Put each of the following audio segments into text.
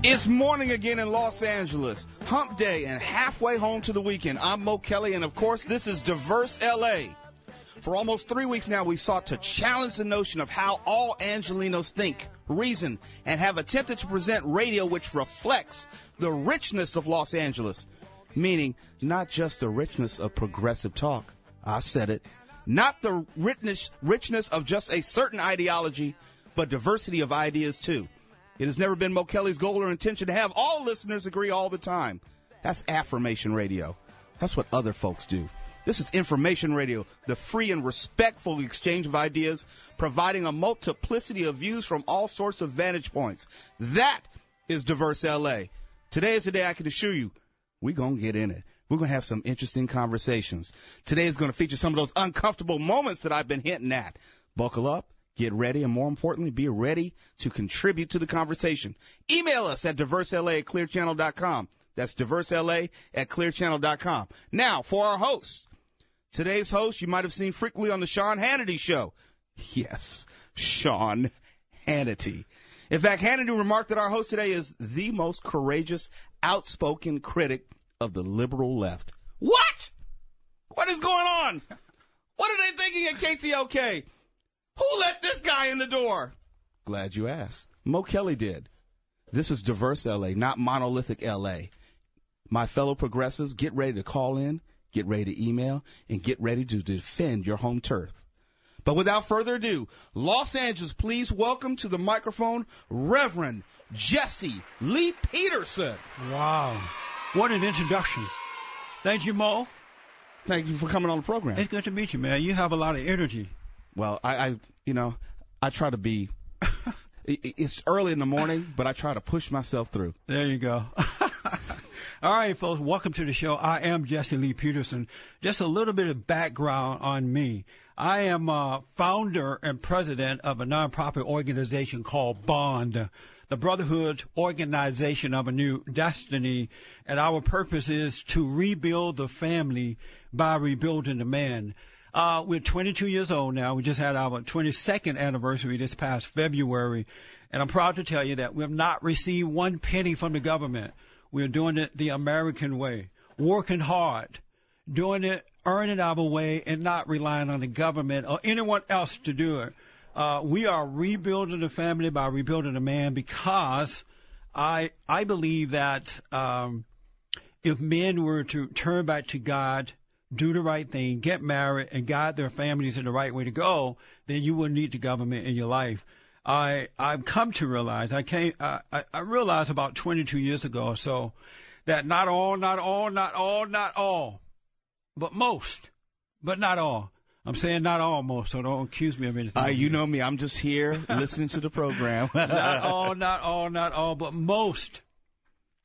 It's morning again in Los Angeles, hump day and halfway home to the weekend. I'm Mo Kelly, and of course, this is Diverse LA. For almost 3 weeks now, we sought to challenge the notion of how all Angelenos think, reason, and have attempted to present radio which reflects the richness of Los Angeles, meaning not just the richness of progressive talk. I said it. Not the richness of just a certain ideology, but diversity of ideas, too. It has never been Mo Kelly's goal or intention to have all listeners agree all the time. That's affirmation radio. That's what other folks do. This is information radio, the free and respectful exchange of ideas, providing a multiplicity of views from all sorts of vantage points. That is Diverse LA. Today is the day I can assure you we're going to get in it. We're going to have some interesting conversations. Today is going to feature some of those uncomfortable moments that I've been hinting at. Buckle up. Get ready, and more importantly, be ready to contribute to the conversation. Email us at diversela@clearchannel.com. That's diversela@clearchannel.com. Now, for our host. Today's host, you might have seen frequently on the Sean Hannity Show. Yes, Sean Hannity. In fact, Hannity remarked that our host today is the most courageous, outspoken critic of the liberal left. What? What is going on? What are they thinking at KTLK? Who let this guy in the door? Glad you asked. Mo Kelly did. This is Diverse LA, not monolithic LA. My fellow progressives, get ready to call in, get ready to email, and get ready to defend your home turf. But without further ado, Los Angeles, please welcome to the microphone Reverend Jesse Lee Peterson. Wow. What an introduction. Thank you, Mo. Thank you for coming on the program. It's good to meet you, man. You have a lot of energy. Well, I try to be, it's early in the morning, but I try to push myself through. There you go. All right, folks, welcome to the show. I am Jesse Lee Peterson. Just a little bit of background on me. I am founder and president of a nonprofit organization called BOND, the Brotherhood Organization of a New Destiny, and our purpose is to rebuild the family by rebuilding the man. We're 22 years old now. We just had our 22nd anniversary this past February. And I'm proud to tell you that we have not received one penny from the government. We're doing it the American way, working hard, doing it, earning our way, and not relying on the government or anyone else to do it. We are rebuilding the family by rebuilding the man because I believe that if men were to turn back to God, do the right thing, get married, and guide their families in the right way to go, then you wouldn't need the government in your life. I've come to realize, I realized about 22 years ago or so that not all, but most, but not all. I'm saying not all, most, so don't accuse me of anything. You know me, I'm just here listening to the program. Not all, but most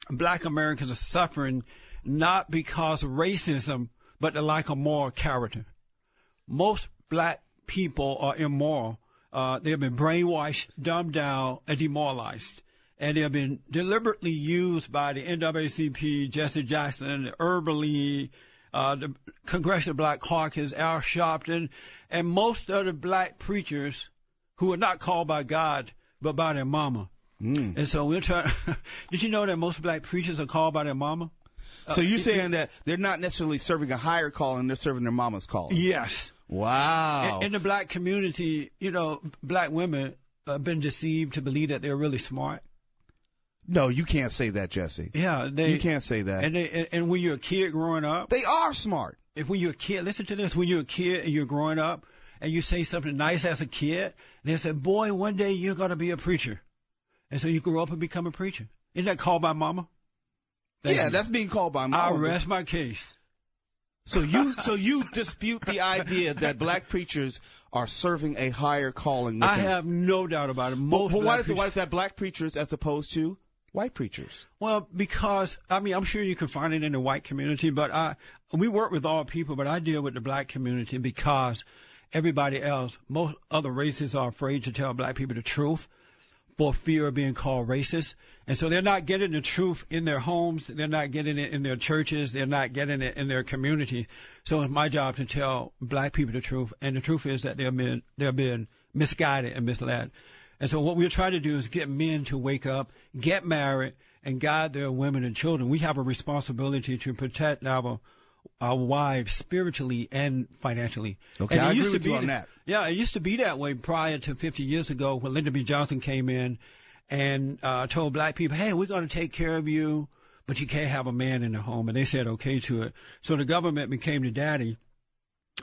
black Americans are suffering not because of racism, but the lack of moral character. Most black people are immoral. They have been brainwashed, dumbed down, and demoralized. And they have been deliberately used by the NAACP, Jesse Jackson, the Urban League, the Congressional Black Caucus, Al Sharpton, and most of the black preachers who are not called by God, but by their mama. And so we're trying. Did you know that most black preachers are called by their mama? So you're saying that they're not necessarily serving a higher calling, they're serving their mama's calling? Yes. Wow. In the black community, black women have been deceived to believe that they're really smart. No, you can't say that, Jesse. Yeah. You can't say that. And when you're a kid growing up. They are smart. When you're a kid, listen to this, when you're a kid and you're growing up and you say something nice as a kid, they say, boy, one day you're going to be a preacher. And so you grow up and become a preacher. Isn't that called by mama? That's being called by mama. I rest my case. So you dispute the idea that black preachers are serving a higher calling. I have no doubt about it. But why is that black preachers as opposed to white preachers? Well, because, I'm sure you can find it in the white community, but we work with all people, but I deal with the black community because everybody else, most other races are afraid to tell black people the truth for fear of being called racist. And so they're not getting the truth in their homes. They're not getting it in their churches. They're not getting it in their community. So it's my job to tell black people the truth. And the truth is that they're being misguided and misled. And so what we're trying to do is get men to wake up, get married, and guide their women and children. We have a responsibility to protect our wives spiritually and financially. Okay, and I agree with you on that. Yeah, it used to be that way prior to 50 years ago when Lyndon B. Johnson came in and told black people, hey, we're going to take care of you, but you can't have a man in the home. And they said okay to it. So the government became the daddy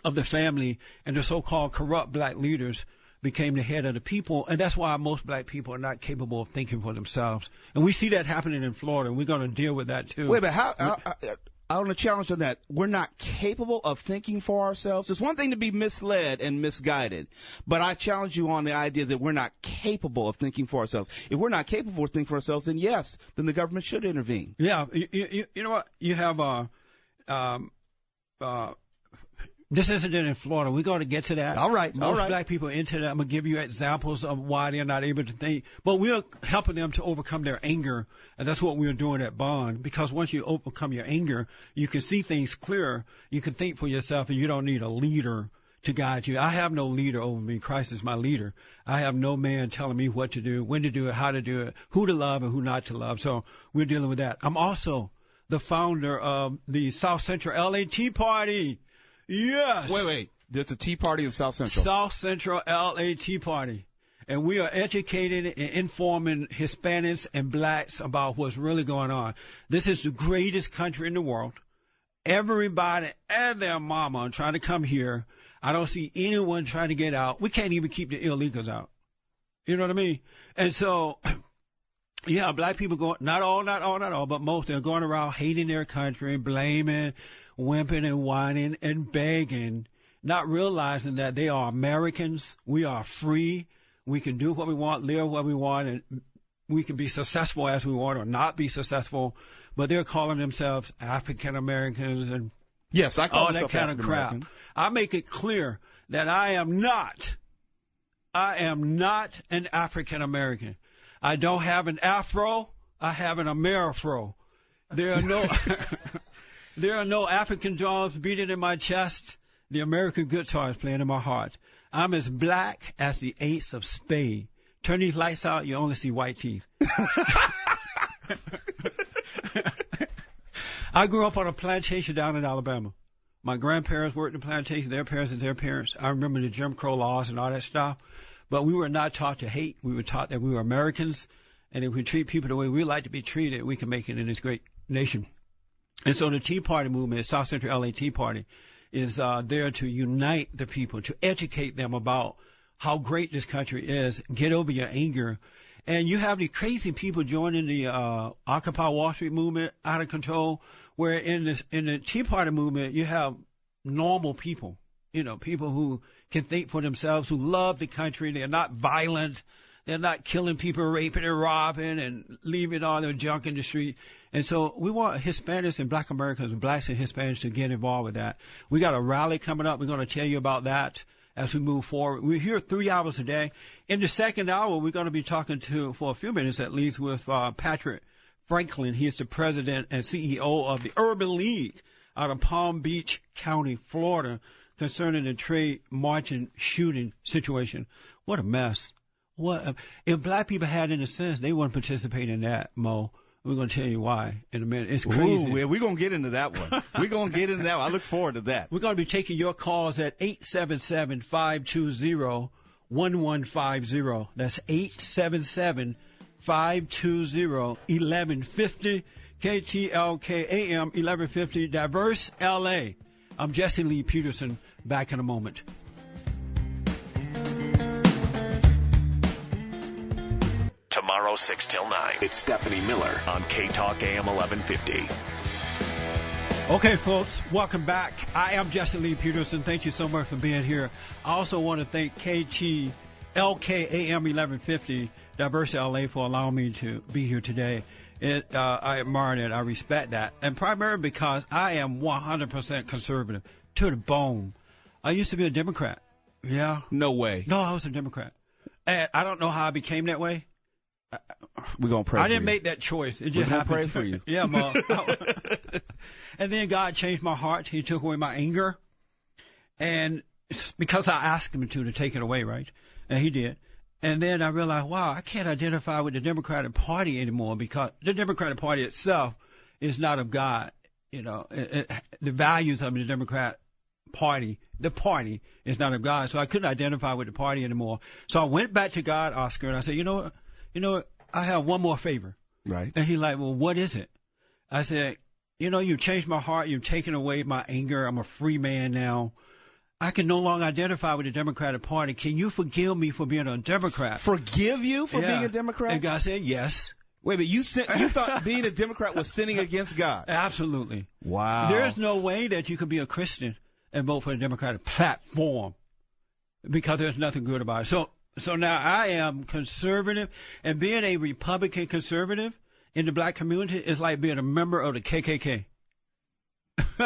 of the family, and the so-called corrupt black leaders became the head of the people. And that's why most black people are not capable of thinking for themselves. And we see that happening in Florida, and we're going to deal with that too. Wait, but I want to challenge on that. We're not capable of thinking for ourselves. It's one thing to be misled and misguided, but I challenge you on the idea that we're not capable of thinking for ourselves. If we're not capable of thinking for ourselves, then yes, then the government should intervene. Yeah, you know what? You have this incident in Florida. We're going to get to that. All right. Most black people are into that. I'm going to give you examples of why they're not able to think. But we're helping them to overcome their anger, and that's what we're doing at Bond. Because once you overcome your anger, you can see things clearer. You can think for yourself, and you don't need a leader to guide you. I have no leader over me. Christ is my leader. I have no man telling me what to do, when to do it, how to do it, who to love and who not to love. So we're dealing with that. I'm also the founder of the South Central LA Tea Party. Yes. Wait. There's a Tea Party in South Central. South Central LA Tea Party. And we are educating and informing Hispanics and blacks about what's really going on. This is the greatest country in the world. Everybody and their mama are trying to come here. I don't see anyone trying to get out. We can't even keep the illegals out. You know what I mean? And so, yeah, black people go, not all, but most, they're going around hating their country, blaming, whimpering and whining and begging, not realizing that they are Americans. We are free. We can do what we want, live what we want, and we can be successful as we want or not be successful. But they're calling themselves African Americans and yes, I call all that kind of crap. I make it clear that I am not an African American. I don't have an afro. I have an Amerifro. There are no there are no African drums beating in my chest. The American guitar is playing in my heart. I'm as black as the ace of spades. Turn these lights out, you only see white teeth. I grew up on a plantation down in Alabama. My grandparents worked in the plantation, their parents and their parents. I remember the Jim Crow laws and all that stuff. But we were not taught to hate. We were taught that we were Americans, and if we treat people the way we like to be treated, we can make it in this great nation. And so the Tea Party movement, South Central LA Tea Party, is there to unite the people, to educate them about how great this country is, get over your anger. And you have these crazy people joining the Occupy Wall Street movement, out of control, where in the Tea Party movement, you have normal people, you know, people who can think for themselves, who love the country. They're not violent. They're not killing people, raping and robbing and leaving all their junk in the street. And so we want Hispanics and black Americans and blacks and Hispanics to get involved with that. We got a rally coming up. We're going to tell you about that as we move forward. We're here 3 hours a day. In the second hour, we're going to be talking for a few minutes at least with Patrick Franklin. He is the president and CEO of the Urban League out of Palm Beach County, Florida, concerning the Trayvon Martin shooting situation. What a mess. If black people had any sense, they wouldn't participate in that, Mo. We're going to tell you why in a minute. It's crazy. Ooh, we're going to get into that one. We're going to get into that one. I look forward to that. We're going to be taking your calls at 877-520-1150. That's 877-520-1150. KTLK-AM 1150, Diverse LA. I'm Jesse Lee Peterson. Back in a moment. Tomorrow, 6 till 9. It's Stephanie Miller on KTLK-AM 1150. Okay, folks, welcome back. I am Jesse Lee Peterson. Thank you so much for being here. I also want to thank KTLK-AM 1150, Diverse LA, for allowing me to be here today. I admire it. I respect that. And primarily because I am 100% conservative to the bone. I used to be a Democrat. Yeah. No way. No, I was a Democrat. And I don't know how I became that way. We're going to pray for you. I didn't make that choice. It just happened. We're going to pray for you. Yeah, Mom. And then God changed my heart. He took away my anger. And because I asked him to take it away, right? And he did. And then I realized, wow, I can't identify with the Democratic Party anymore because the Democratic Party itself is not of God. You know, the values of the Democrat Party, the party is not of God. So I couldn't identify with the party anymore. So I went back to God, Oscar, and I said, you know what, I have one more favor. Right. And he's like, well, what is it? I said, you know, you've changed my heart. You've taken away my anger. I'm a free man now. I can no longer identify with the Democratic Party. Can you forgive me for being a Democrat? Forgive you for being a Democrat? And God said, yes. Wait a minute, you thought being a Democrat was sinning against God? Absolutely. Wow. There's no way that you could be a Christian and vote for the Democratic platform because there's nothing good about it. So now I am conservative, and being a Republican conservative in the black community is like being a member of the KKK.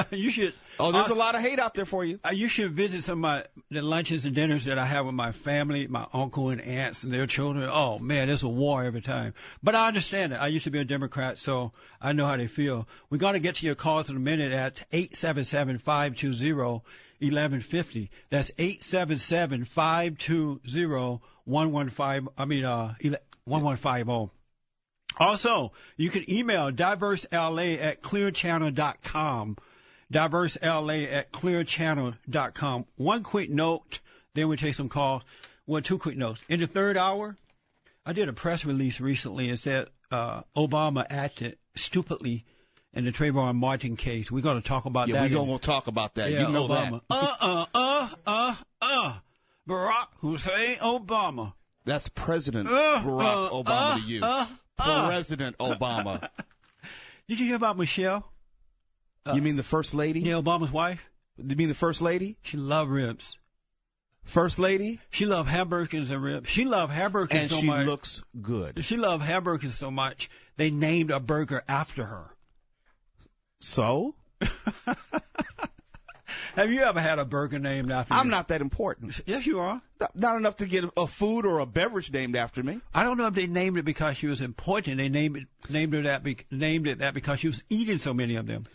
You should. Oh, there's a lot of hate out there for you. You should visit some of the lunches and dinners that I have with my family, my uncle and aunts and their children. Oh, man, there's a war every time. But I understand it. I used to be a Democrat, so I know how they feel. We're going to get to your calls in a minute at 877-520-1150. That's 877-520-1150. Also, you can email diversela@clearchannel.com. diversela@clearchannel.com. One quick note, then we'll take some calls. Well, two quick notes. In the third hour, I did a press release recently and said Obama acted stupidly in the Trayvon Martin case. We're going to talk about that. Yeah, we're going to talk about that. Yeah, you know Obama. that. Barack Hussein Obama. That's President Barack Obama to you. President Obama. Did you hear about Michelle? You mean the First Lady? Yeah, Obama's wife. You mean the First Lady? She loved ribs. First Lady? She loved hamburgers and ribs. She loved hamburgers so much. And she looks good. She loved hamburgers so much, they named a burger after her. So? Have you ever had a burger named after you? I'm not that important. Yes, you are. Not enough to get a food or a beverage named after me. I don't know if they named it because she was important. They named it that because she was eating so many of them.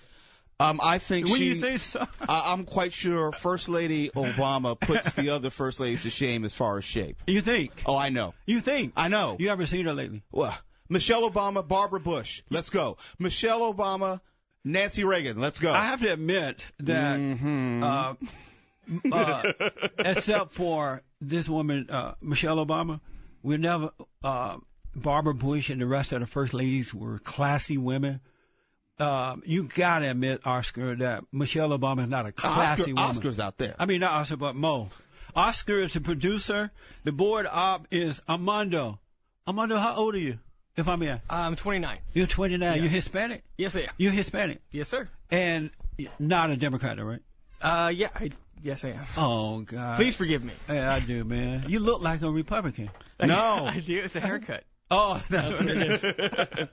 I think When you think so? I'm quite sure First Lady Obama puts the other First Ladies to shame as far as shape. You think? Oh, I know. You think? I know. You ever seen her lately? Well, Michelle Obama, Barbara Bush. Let's go. Michelle Obama, Nancy Reagan. Let's go. I have to admit that, except for this woman, Michelle Obama, we never. Barbara Bush and the rest of the first ladies were classy women. You gotta admit, Oscar, that Michelle Obama is not a classy woman. Oscar's out there. I mean, not Oscar, but Mo. Oscar is the producer. The board op is Armando. Armando, how old are you? If I'm here. I'm 29. You're 29. Yeah. You're Hispanic? Yes, I am. You're Hispanic? Yes, sir. And not a Democrat, right? Yeah, yes, I am. Oh, God. Please forgive me. Yeah, I do, man. You look like a Republican. No. I do. It's a haircut. Oh, that's what it is. Yeah.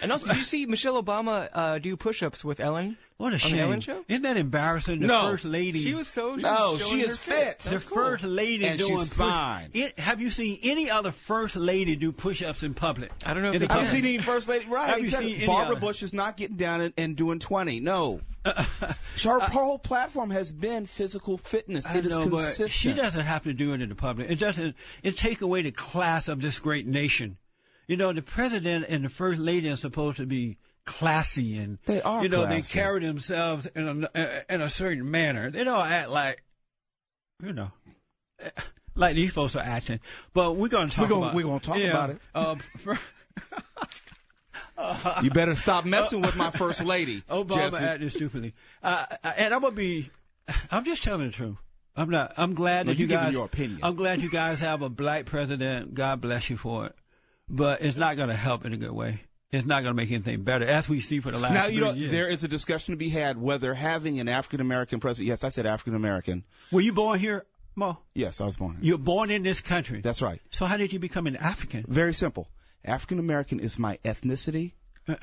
And also, did you see Michelle Obama do push-ups with Ellen? What a shame. On the Ellen Show? Isn't that embarrassing? The first lady. She was so. No, showing she her is fit. That's the cool. first lady And doing she's fine. Have you seen any other first lady do push-ups in public? I don't know if In they the I've can. seen any First Lady. Right. Have you exactly. seen any Barbara other? Bush is not getting down and doing 20. No. Her whole platform has been physical fitness. I It is know, but consistent. she doesn't have to do it in the public. It doesn't. It take away the class of this great nation. You know, the president and the first lady are supposed to be classy and They are you know classy. they carry themselves in a certain manner. They don't act like like these folks are acting. But we're going to talk about. We're gonna talk about it. You better stop messing with my first lady, Obama Jesse. acting stupidly. And I'm just telling the truth. I'm glad that you're you guys. giving your opinion. I'm glad you guys have a black president. God bless you for it. But it's not going to help in a good way. It's not going to make anything better, as we see for the last 3 years. There is a discussion to be had whether having an African-American president, yes, I said African-American. Were you born here, Mo? Yes, I was born here. You're born in this country. That's right. So how did you become an African? Very simple. African-American is my ethnicity.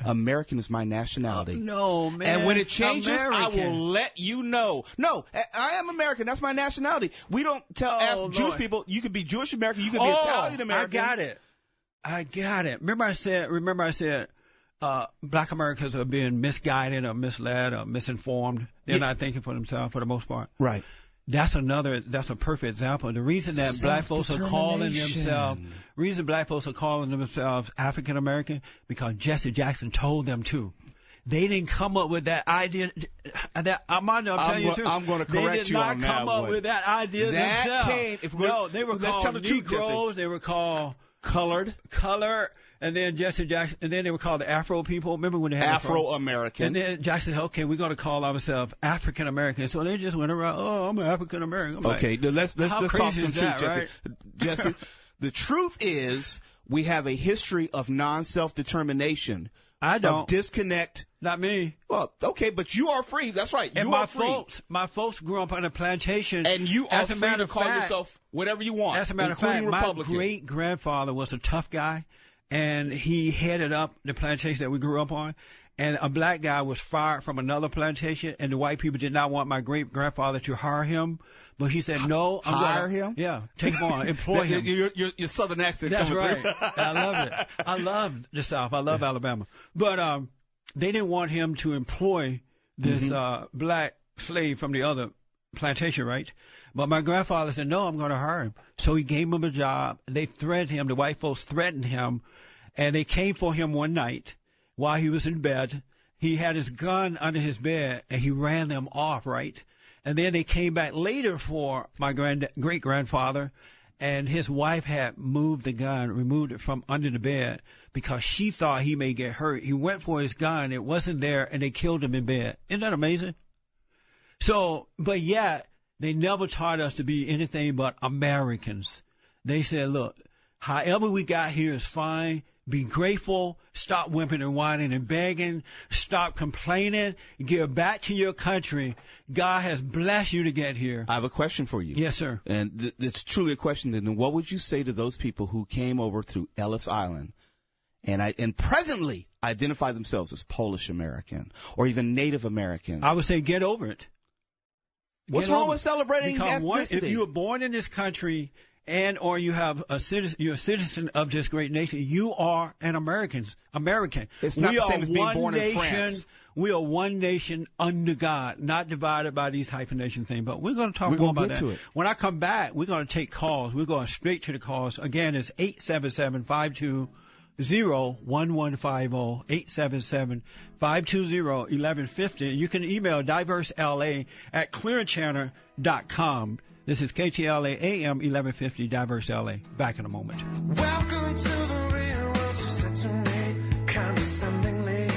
American is my nationality. No, man. And when it changes, I will American. let you know. No, I am American. That's my nationality. We don't ask Lord. Jewish people, you could be Jewish American, you could be Italian American. I got it. Remember I said black Americans are being misguided or misled or misinformed. They're not thinking for themselves for the most part. Right. That's a perfect example. The reason that black folks are calling themselves African American, because Jesse Jackson told them to. They didn't come up with that idea. Armando, I'm telling you too. I'm going to correct you on that. They did not come up with that idea themselves. No, they were called Negroes. They were called colored. And then Jesse Jackson, and then they were called the Afro people. Remember when they had Afro-American? And then Jackson said, "Okay, we're going to call ourselves African American." So they just went around, "Oh, I'm an African American." Okay, let's talk some truth, Jesse. Right? Jesse, the truth is we have a history of non-self-determination. I don't. Of disconnect. Not me. Well, okay, but you are free. That's right. And you are free. My folks grew up on a plantation. And you are free to call yourself whatever you want. As a matter of fact, my great-grandfather was a tough guy. And he headed up the plantation that we grew up on. And a black guy was fired from another plantation, and the white people did not want my great-grandfather to hire him. But he said, no, I'm hire him? Yeah, take him on, employ him. Your southern accent That's coming right. through. I love it. I love the South. I love Alabama. But they didn't want him to employ this black slave from the other plantation, right? But my grandfather said, no, I'm going to hire him. So he gave him a job. They threatened him. The white folks threatened him. And they came for him one night while he was in bed. He had his gun under his bed, and he ran them off, right? And then they came back later for my great-grandfather, and his wife had moved the gun, removed it from under the bed because she thought he may get hurt. He went for his gun. It wasn't there, and they killed him in bed. Isn't that amazing? So, but yet, they never taught us to be anything but Americans. They said, look, however we got here is fine. Be grateful. Stop whimpering and whining and begging. Stop complaining. Give back to your country. God has blessed you to get here. I have a question for you. Yes, sir. And it's truly a question. And what would you say to those people who came over through Ellis Island and presently identify themselves as Polish American or even Native American? I would say get over it. What's wrong with celebrating ethnicity? If you were born in this country and or you have you're a citizen of this great nation, you are an American. It's not the same as being born in France. We are one nation under God, not divided by these hyphenation things. But we're going to talk more about that. When I come back, we're going to take calls. We're going straight to the calls. Again, it's 877-520-1150, 877-520-1150. You can email diversela@clearchannel.com. This is KTLK-AM 1150 Diverse LA. Back in a moment. Welcome to the real world, she said to me, condescendingly.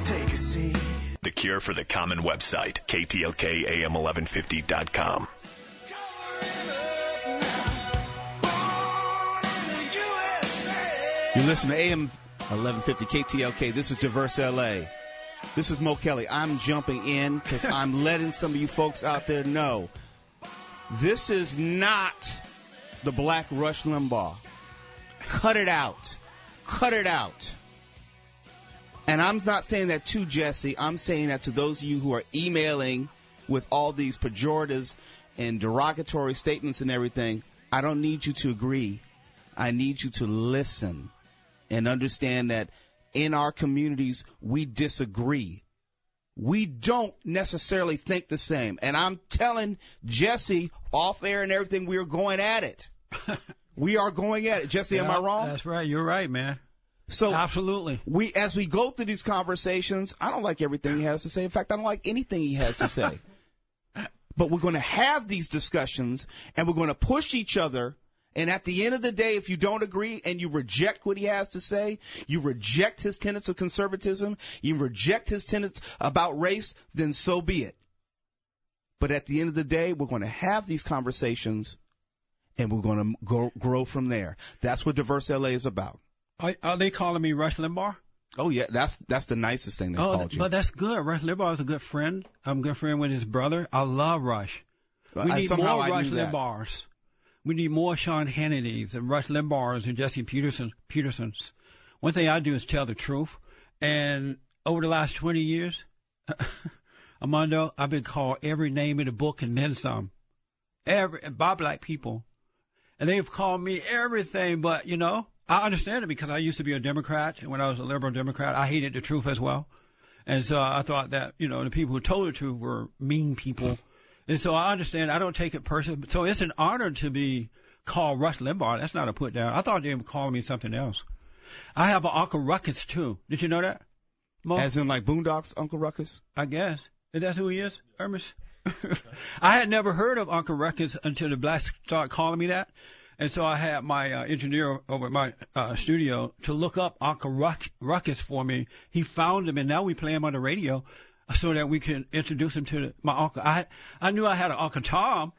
Take a seat. The Cure for the Common website, KTLK-AM1150.com. You listen to AM 1150 KTLK. This is Diverse LA. This is Mo Kelly. I'm jumping in because I'm letting some of you folks out there know this is not the Black Rush Limbaugh. Cut it out. Cut it out. And I'm not saying that to Jesse. I'm saying that to those of you who are emailing with all these pejoratives and derogatory statements and everything. I don't need you to agree. I need you to listen and understand that in our communities, we disagree. We don't necessarily think the same. And I'm telling Jesse off air and everything, we are going at it. We are going at it. Jesse, am I wrong? That's right. You're right, man. So absolutely. As we go through these conversations, I don't like everything he has to say. In fact, I don't like anything he has to say. But we're going to have these discussions, and we're going to push each other. And at the end of the day, if you don't agree and you reject what he has to say, you reject his tenets of conservatism, you reject his tenets about race, then so be it. But at the end of the day, we're going to have these conversations, and we're going to grow from there. That's what Diverse LA is about. Are they calling me Rush Limbaugh? Oh, yeah, that's the nicest thing they called you. But that's good. Rush Limbaugh is a good friend. I'm a good friend with his brother. I love Rush. We need more Rush Limbaughs. We need more Sean Hannitys and Rush Limbaughs and Jesse Petersons. One thing I do is tell the truth. And over the last 20 years, Armando, I've been called every name in the book and then some. By black people. And they've called me everything, but, you know, I understand it because I used to be a Democrat. And when I was a liberal Democrat, I hated the truth as well. And so I thought that, you know, the people who told the truth were mean people. And so I understand. I don't take it personally. So it's an honor to be called Rush Limbaugh. That's not a put down. I thought they were calling me something else. I have an Uncle Ruckus, too. Did you know that? Mo? As in like Boondocks, Uncle Ruckus? I guess. Is that who he is, Hermes? I had never heard of Uncle Ruckus until the blacks started calling me that. And so I had my engineer over at my studio to look up Uncle Ruckus for me. He found him, and now we play him on the radio so that we can introduce him to my uncle. I knew I had an Uncle Tom,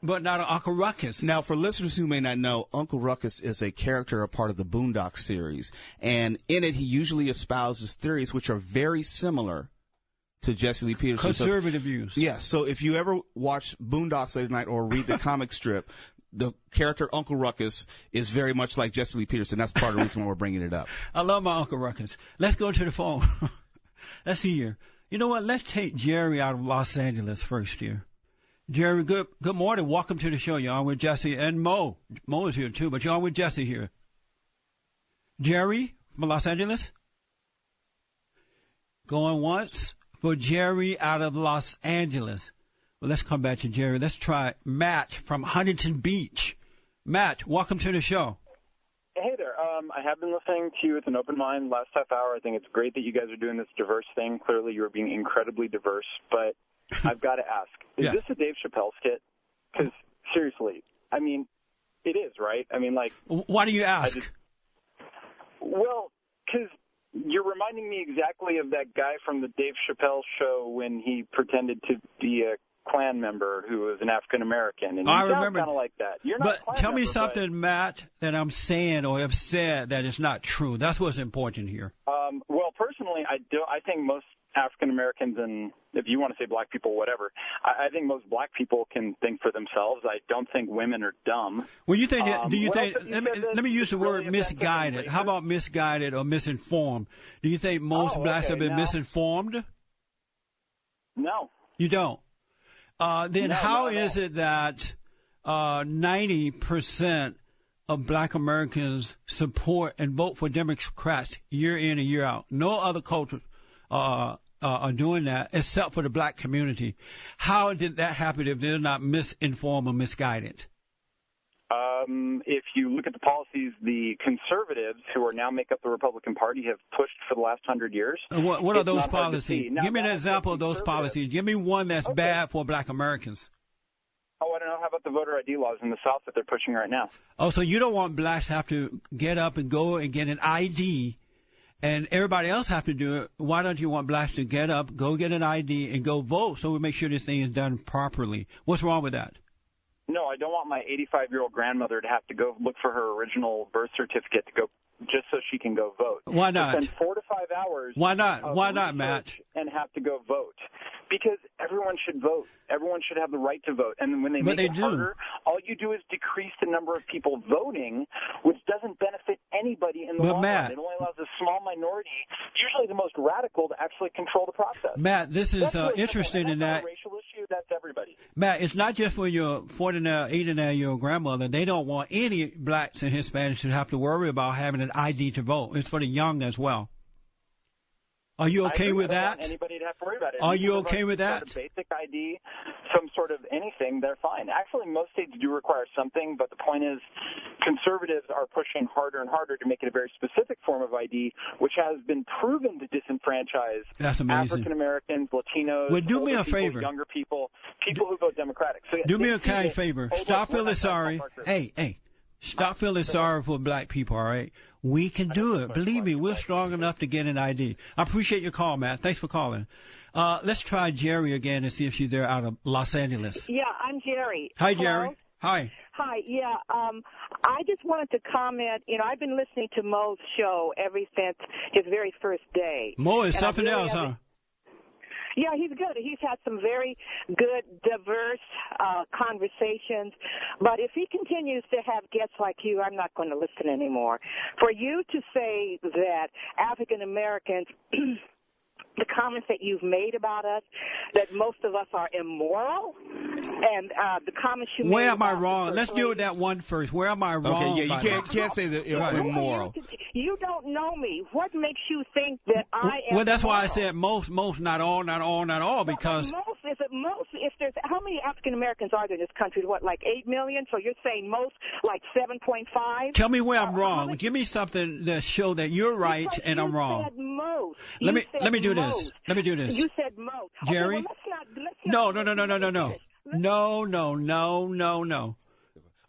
but not an Uncle Ruckus. Now, for listeners who may not know, Uncle Ruckus is a character, a part of the Boondocks series. And in it, he usually espouses theories which are very similar to Jesse Lee Peterson. Conservative views. Yes. So if you ever watch Boondocks late at night or read the comic strip, the character Uncle Ruckus is very much like Jesse Lee Peterson. That's part of the reason why we're bringing it up. I love my Uncle Ruckus. Let's go to the phone. Let's see here. You know what? Let's take Jerry out of Los Angeles first here. Jerry, good morning. Welcome to the show. You're on with Jesse and Mo. Mo is here too, but you're on with Jesse here. Jerry from Los Angeles? Going once for Jerry out of Los Angeles. Well, let's come back to Jerry. Let's try Matt from Huntington Beach. Matt, welcome to the show. Hey there. I have been listening to you with an open mind last half hour. I think it's great that you guys are doing this diverse thing. Clearly, you are being incredibly diverse. But I've got to ask, is this a Dave Chappelle skit? Because, seriously, I mean, it is, right? I mean, like... Why do you ask? Well, because you're reminding me exactly of that guy from the Dave Chappelle show when he pretended to be a Klan member who was an African American, and I you sound remember kind of like that. You're not but Klan tell me member, something, Matt, that I'm saying or have said that is not true. That's what's important here. Well, personally, I think most African Americans, and if you want to say black people, whatever, I think most black people can think for themselves. I don't think women are dumb. Well, you think? Do you think? Let me use the word misguided. How about misguided or misinformed? Do you think most blacks have been misinformed? No. You don't. Then No, how no, is it that 90% of black Americans support and vote for Democrats year in and year out? No other cultures are doing that except for the black community. How did that happen if they're not misinformed or misguided? If you look at the policies the conservatives, who are now make up the Republican Party, have pushed for the last 100 years. What are those policies? Give me an that example of those policies. Give me one that's bad for black Americans. Oh, I don't know. How about the voter ID laws in the South that they're pushing right now? Oh, so you don't want blacks to have to get up and go and get an ID and everybody else have to do it. Why don't you want blacks to get up, go get an ID, and go vote so we make sure this thing is done properly? What's wrong with that? No, I don't want my 85-year-old grandmother to have to go look for her original birth certificate to go just so she can go vote. Why not? Spend 4 to 5 hours. Why not? Why not, Matt? And have to go vote. Because everyone should vote. Everyone should have the right to vote. And when they make it harder, all you do is decrease the number of people voting, which doesn't benefit anybody in the long run. It only allows a small minority, usually the most radical, to actually control the process. Matt, this is interesting in that. That's not a racial issue. That's everybody. Matt, it's not just for your 89-year-old grandmother. They don't want any blacks and Hispanics to have to worry about having an ID to vote. It's for the young as well. Are you okay with that? I don't want anybody to have to worry about it. Are you okay with that? Sort of basic ID, some sort of anything, they're fine. Actually, most states do require something, but the point is conservatives are pushing harder and harder to make it a very specific form of ID, which has been proven to disenfranchise African Americans, Latinos, well, do me a favor. Younger people, people who vote Democratic. So, do me a kind favor. Stop feeling sorry. Hey. Stop feeling sorry for black people, all right? We can do it. Believe me, we're strong enough to get an ID. I appreciate your call, Matt. Thanks for calling. Let's try Jerry again and see if she's there out of Los Angeles. Yeah, I'm Jerry. Hi, Hello? Jerry. Hi. Hi, yeah. I just wanted to comment. You know, I've been listening to Mo's show ever since his very first day. Mo is something else, huh? Yeah, he's good. He's had some very good, diverse conversations. But if he continues to have guests like you, I'm not going to listen anymore. For you to say that African Americans, the comments that you've made about us, that most of us are immoral, and the comments you made. Where am I wrong? Let's deal with that one first. Where am I wrong? Okay, yeah, you can't say that you're immoral. You don't know me. What makes you think that I am? Well, that's why I said most, not all, because most how many African Americans are there in this country? What, like 8 million? So you're saying most, like 7.5? Tell me where I'm wrong. Give me something to show that you're right and I'm wrong. You said most. Let me do this. Let me do this. You said most. Jerry? Okay, well, let's not. No.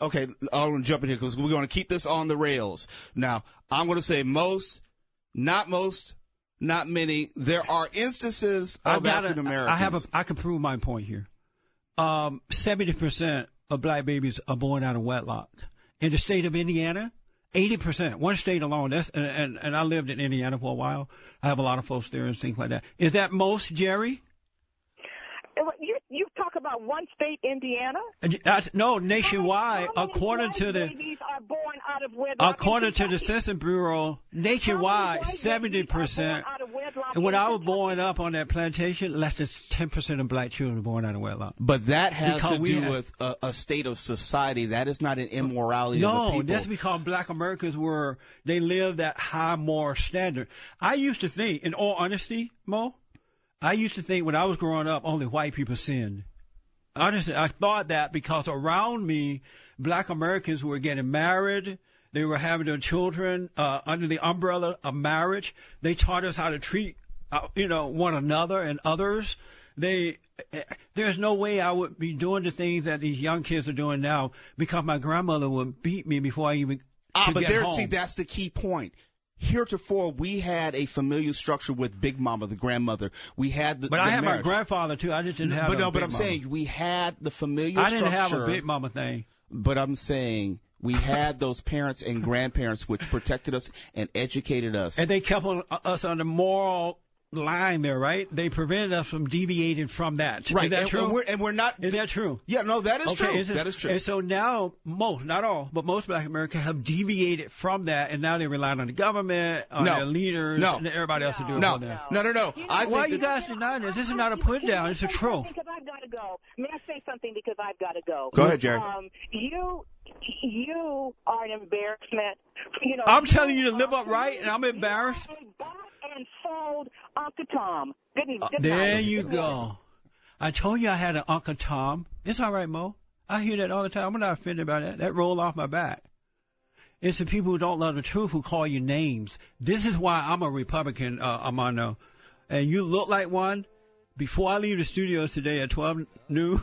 Okay, I'm going to jump in here because we're going to keep this on the rails. Now, I'm going to say most, not many. There are instances of African Americans. I can prove my point here. 70% of black babies are born out of wedlock. In the state of Indiana, 80%. One state alone. And I lived in Indiana for a while. I have a lot of folks there and things like that. Is that most, Jerry? You talk about one state, Indiana? No, nationwide, according to the Census Bureau, nationwide, 70%. And when I was born up on that plantation, less than 10% of black children were born out of wedlock. But that has to do with a state of society. That is not an immorality of the people. No, that's because black Americans they lived that high moral standard. I used to think, in all honesty, Mo, when I was growing up, only white people sinned. Honestly, I thought that because around me, black Americans were getting married. They were having their children under the umbrella of marriage. They taught us how to treat, one another and others. There's no way I would be doing the things that these young kids are doing now because my grandmother would beat me before I even could get home. See, that's the key point. Heretofore, we had a familial structure with Big Mama, the grandmother. We had But I had my grandfather, too. I just didn't have But I'm saying we had the familial structure. I didn't have a Big Mama thing. But I'm saying we had those parents and grandparents which protected us and educated us. And they kept us on the moral line there, right? They prevented us from deviating from that. Right. Is that true? And we're not. Is that true? Yeah, no, that is true. That is true. And so now, not all, but most black Americans have deviated from that, and now they rely on the government, on their leaders, and everybody else to do it for them. No. Why are you guys denying this? This is not a put down. It's a truth. Because I've got to go. May I say something because I've got to go? Go ahead, Jerry. You are an embarrassment. I'm telling you to live up right, and I'm embarrassed. And sold Uncle Tom. There you go. I told you I had an Uncle Tom. It's all right, Mo. I hear that all the time. I'm not offended by that. That rolled off my back. It's the people who don't love the truth who call you names. This is why I'm a Republican, Armando. And you look like one. Before I leave the studios today at 12 noon,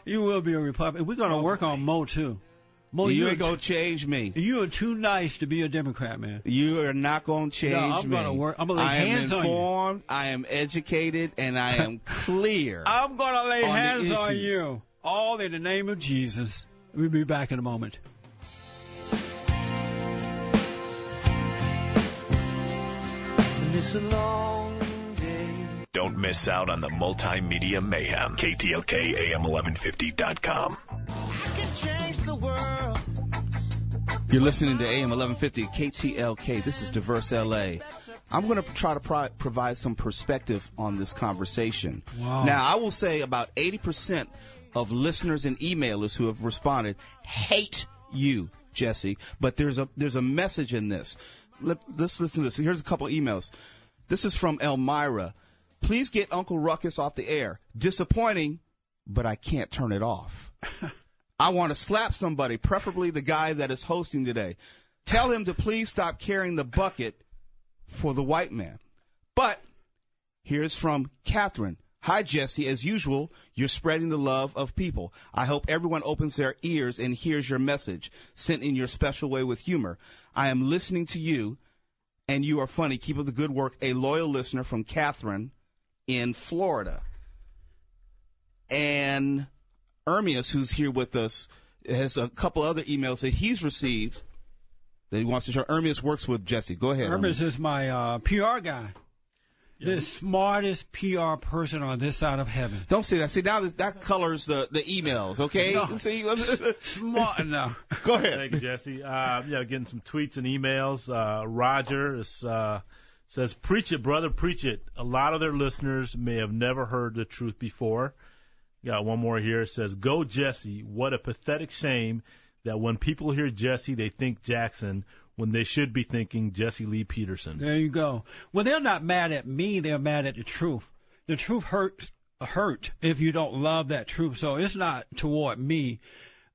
you will be a Republican. We're going to work on Mo, too. Mo, you ain't going to change me. You are too nice to be a Democrat, man. You are not going to change me. I'm going to work. I'm going to lay hands on you. I am informed, I am educated, and I am clear. I'm going to lay hands on you. All in the name of Jesus. We'll be back in a moment. It's a long day. Don't miss out on the multimedia mayhem. KTLK-AM1150.com. You're listening to AM 1150 KTLK. This is Diverse LA. I'm going to try to provide some perspective on this conversation. Wow. Now, I will say about 80% of listeners and emailers who have responded hate you, Jesse. But there's a message in this. Let's listen to this. Here's a couple emails. This is from Elmira. Please get Uncle Ruckus off the air. Disappointing, but I can't turn it off. I want to slap somebody, preferably the guy that is hosting today. Tell him to please stop carrying the bucket for the white man. But here's from Catherine. Hi, Jesse. As usual, you're spreading the love of people. I hope everyone opens their ears and hears your message, sent in your special way with humor. I am listening to you, and you are funny. Keep up the good work. A loyal listener from Catherine in Florida. And Ermias, who's here with us, has a couple other emails that he's received that he wants to share. Ermias works with Jesse. Go ahead. Ermias is my PR guy. Yeah. The smartest PR person on this side of heaven. Don't say that. See, now that colors the emails, okay? No. See, smart enough. Go ahead. Thank you, Jesse. Getting some tweets and emails. Roger says, preach it, brother, preach it. A lot of their listeners may have never heard the truth before. Got one more here. It says, go Jesse. What a pathetic shame that when people hear Jesse, they think Jackson when they should be thinking Jesse Lee Peterson. There you go. Well, they're not mad at me. They're mad at the truth. The truth hurts hurt if you don't love that truth. So it's not toward me.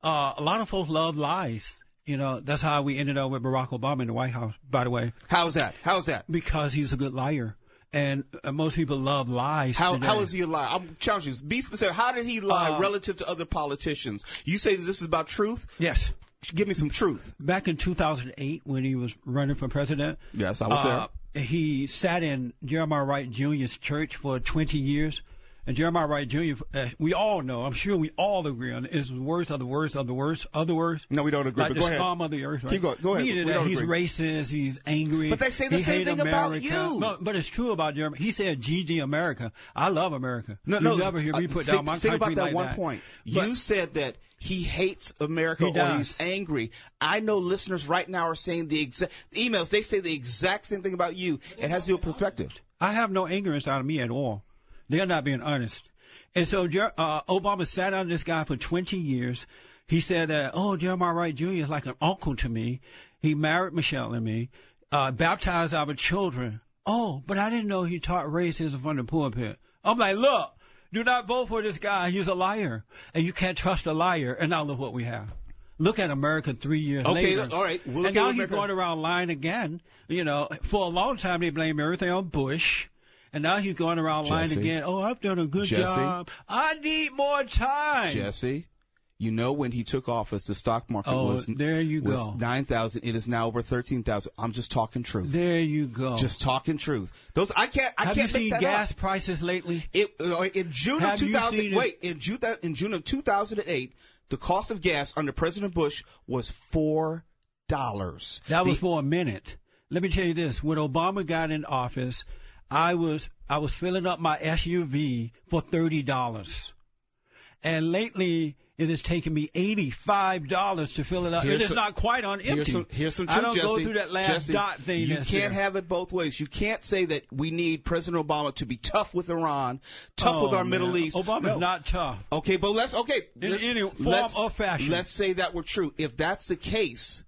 A lot of folks love lies. You know, that's how we ended up with Barack Obama in the White House, by the way. How's that? Because he's a good liar. And most people love lies. How is he a liar? I'm challenging you. Be specific. How did he lie relative to other politicians? You say that this is about truth? Yes. Give me some truth. Back in 2008, when he was running for president. Yes, I was there. He sat in Jeremiah Wright Jr.'s church for 20 years. And Jeremiah Wright Jr., we all know, I'm sure we all agree on it, is the worst of the worst of the worst of the worst. No, we don't agree. Like but go ahead. The scum of the earth. Right? Keep going. Go ahead. He's racist. He's angry. But they say the same thing about you. No, but it's true about Jeremiah. He said, GG America. I love America. No, you never hear me put down my country about that like one that. point. But you said that he hates America or he's angry. I know listeners right now are saying the exact emails. They say the exact same thing about you. It has to do with perspective. I have no anger inside of me at all. They're not being honest. And so Obama sat under this guy for 20 years. He said that, Jeremiah Wright Jr. is like an uncle to me. He married Michelle and me, baptized our children. Oh, but I didn't know he taught racism from the pulpit. I'm like, look, do not vote for this guy. He's a liar. And you can't trust a liar. And now look what we have. Look at America 3 years later. Okay, all right. We'll and now he's going around lying again. You know, for a long time they blame everything on Bush. And now he's going around lying again. Oh, I've done a good job. I need more time. Jesse, you know when he took office, the stock market was 9,000. It is now over 13,000. I'm just talking truth. There you go. Just talking truth. I can't Have you seen gas up. Prices lately? In June of 2000. Wait, in June of 2008, the cost of gas under President Bush was $4. That was for a minute. Let me tell you this: when Obama got in office, I was filling up my SUV for $30. And lately, it has taken me $85 to fill it up. It is not quite on empty. Here's some truth, I don't Jesse. go through that last dot thing. You can't have it both ways. You can't say that we need President Obama to be tough with Iran, tough with our Middle East. Obama's not tough. Okay, but let's in any form or fashion. Let's say that were true. If that's the case,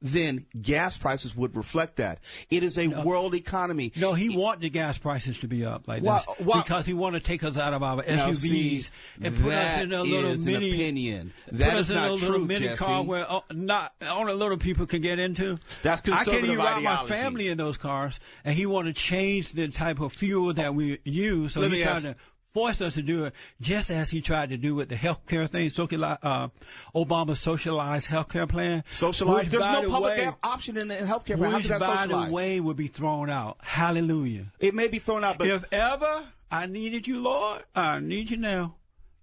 then gas prices would reflect that. It is a world economy. No, he wants the gas prices to be up like this because he want to take us out of our SUVs and put us in a little mini. Opinion. That is not true, mini Jesse. car where only little people can get into. That's conservative I can't even ideology. ride my family in those cars, and he want to change the type of fuel that we use. So he's trying to force us to do it, just as he tried to do with the health care thing, Obama's socialized health care plan. Socialized? There's no public option in the health care plan. How is that socialized? Which, by the way, will be thrown out. Hallelujah. It may be thrown out, but if ever I needed you, Lord, I need you now.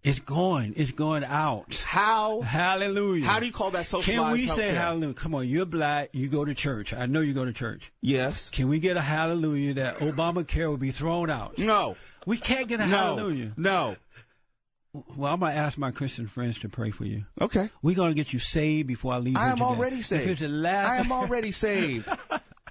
It's going out. How? Hallelujah. How do you call that socialized health care? Can we say healthcare? hallelujah? Come on, you're black, you go to church. I know you go to church. Yes. Can we get a hallelujah that Obamacare will be thrown out? No. We can't get a hallelujah. No. Well, I'm going to ask my Christian friends to pray for you. Okay. We're going to get you saved before I leave I here am today. already saved. If it's the last... I am already saved.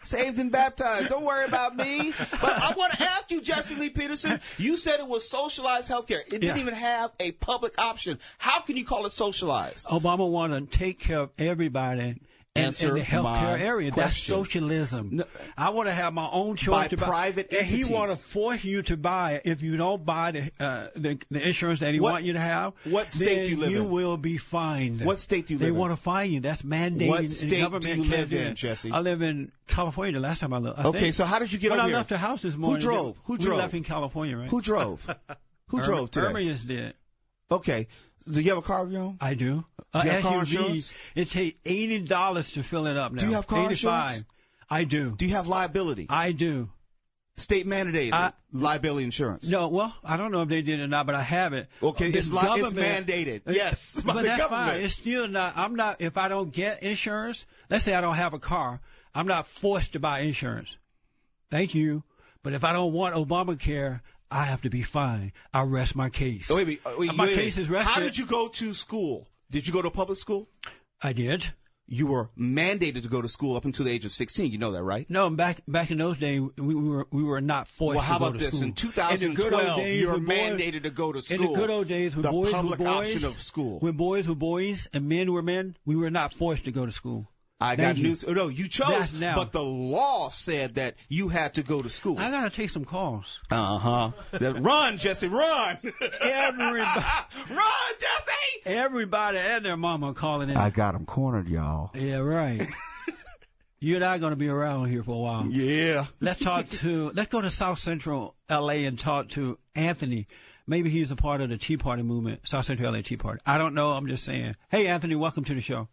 Saved and baptized. Don't worry about me. But I want to ask you, Jesse Lee Peterson, you said it was socialized healthcare. It didn't even have a public option. How can you call it socialized? Obama want to take care of everybody in the healthcare area. Question. That's socialism. No, I want to have my own choice by private entities. And he want to force you to buy it. If you don't buy the insurance that he want you to have, what state do you live in? You will be fined. What state do you live in? They want to fine you. That's mandated. What state do you live in, Jesse? I live in California. The last time I lived. Okay, so how did you get over here? When I left the house this morning. Who drove? We left in California, right? Who drove? Who drove today? Ermias did. Okay. Do you have a car of your own? I do. Do you have car insurance? It takes $80 to fill it up now. Do you have car 85. insurance? I do. Do you have liability? I do. State mandated liability insurance. No, well, I don't know if they did or not, but I have it. Okay, it's mandated. Yes, but that's government. fine. It's still not. I'm not. If I don't get insurance, let's say I don't have a car, I'm not forced to buy insurance. Thank you. But if I don't want Obamacare, I have to be fine. I rest my case. Wait, my case is rested. How did you go to school? Did you go to public school? I did. You were mandated to go to school up until the age of 16. You know that, right? No, back in those days, we were not forced to go to school. Well, how about this? In 2012, you were mandated to go to school. In the good old days, when boys were boys, option of school. When boys were boys and men were men, we were not forced to go to school. I got news. Oh, no, you chose, now. but the law said that you had to go to school. I got to take some calls. Uh-huh. Run, Jesse, run. Everybody. Run, Jesse. Everybody and their mama calling in. I got them cornered, y'all. Yeah, right. You and I are going to be around here for a while. Yeah. Let's go to South Central L.A. and talk to Anthony. Maybe he's a part of the Tea Party movement, South Central L.A. Tea Party. I don't know. I'm just saying. Hey, Anthony, welcome to the show.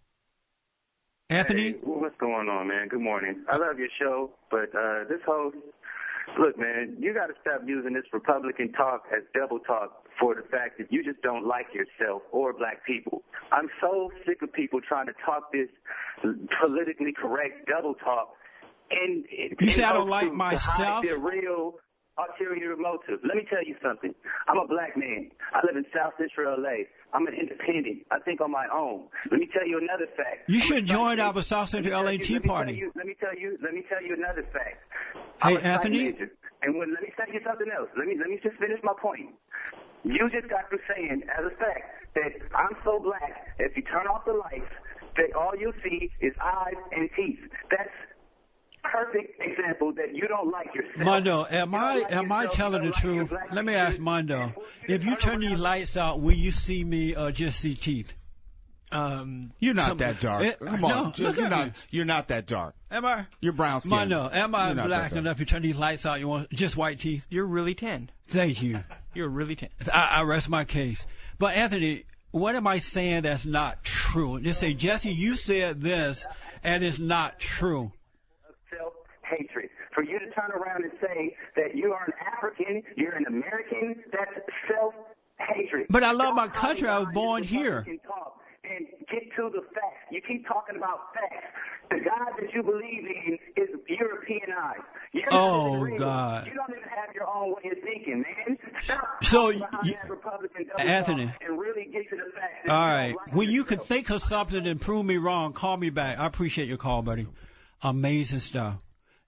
Anthony? Hey, what's going on, man? Good morning. I love your show, but this host, look, man, you got to stop using this Republican talk as double talk for the fact that you just don't like yourself or black people. I'm so sick of people trying to talk this politically correct double talk. And you say I don't like myself? To hide their real ulterior motive. Let me tell you something. I'm a black man. I live in South Central LA. I'm an independent. I think on my own. Let me tell you another fact. You should join our South Central LA Tea Party. Let me tell you another fact. Hey, Anthony. And let me tell you something else. Let me just finish my point. You just got through saying, as a fact, that I'm so black, if you turn off the lights, that all you see is eyes and teeth. That's perfect example that you don't like yourself. Mondo, am I telling the truth? Let me ask Mondo. If you turn these lights out, will you see me or just see teeth? You're not that dark. Come on. No, you're not that dark. Am I? You're brown skin. Mondo, am I black enough? You turn these lights out, you want just white teeth? You're really tan. Thank you. You're really tan. I rest my case. But Anthony, what am I saying that's not true? Just say, Jesse, you said this, and it's not true. Self-hatred. For you to turn around and say that you are an African, you're an American, that's self-hatred. But I love my country. I was born here. And get to the facts. You keep talking about facts. The God that you believe in is Europeanized. Oh, God. You don't even have your own way of thinking, man. Stop so, that Republican Anthony, and really get to the facts. All right. When you can think of something and prove me wrong, call me back. I appreciate your call, buddy. Amazing stuff.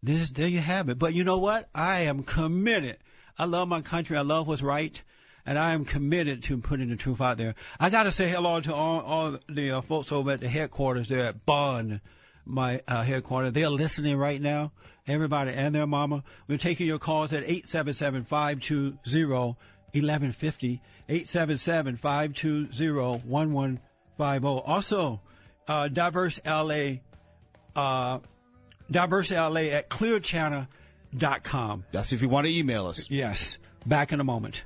There you have it. But you know what? I am committed. I love my country. I love what's right. And I am committed to putting the truth out there. I got to say hello to all the folks over at the headquarters there at Bond, my headquarters. They're listening right now, everybody and their mama. We're taking your calls at 877-520-1150, 877-520-1150. Also, Diverse LA at clearchannel.com. That's if you want to email us. Yes. Back in a moment.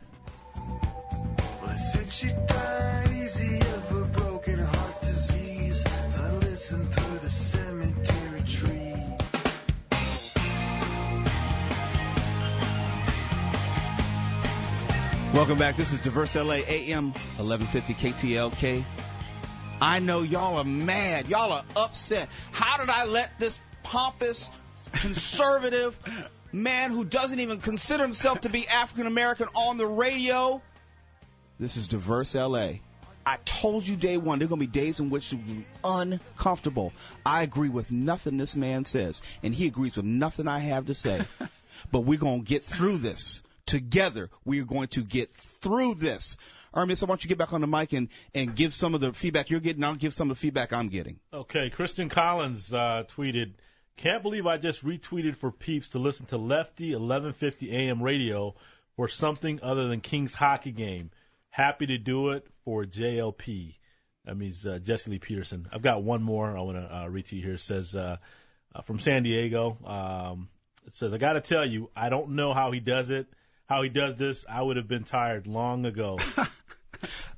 Well, said she died easy of a broken heart disease. So I listened through the cemetery tree. Welcome back. This is Diverse LA AM 1150 KTLK. I know y'all are mad. Y'all are upset. How did I let this pompous, conservative man who doesn't even consider himself to be African American on the radio? This is Diverse LA. I told you day one, there are going to be days in which you'll be uncomfortable. I agree with nothing this man says, and he agrees with nothing I have to say. But we're going to get through this. Together, we are going to get through this. Armis, I want you to get back on the mic and give some of the feedback you're getting. I'll give some of the feedback I'm getting. Okay, Kristen Collins tweeted, can't believe I just retweeted for peeps to listen to Lefty 1150 AM radio for something other than Kings hockey game. Happy to do it for JLP. That means Jesse Lee Peterson. I've got one more I want to read to you here. It says, from San Diego, it says, I got to tell you, I don't know how he does it. How he does this, I would have been tired long ago.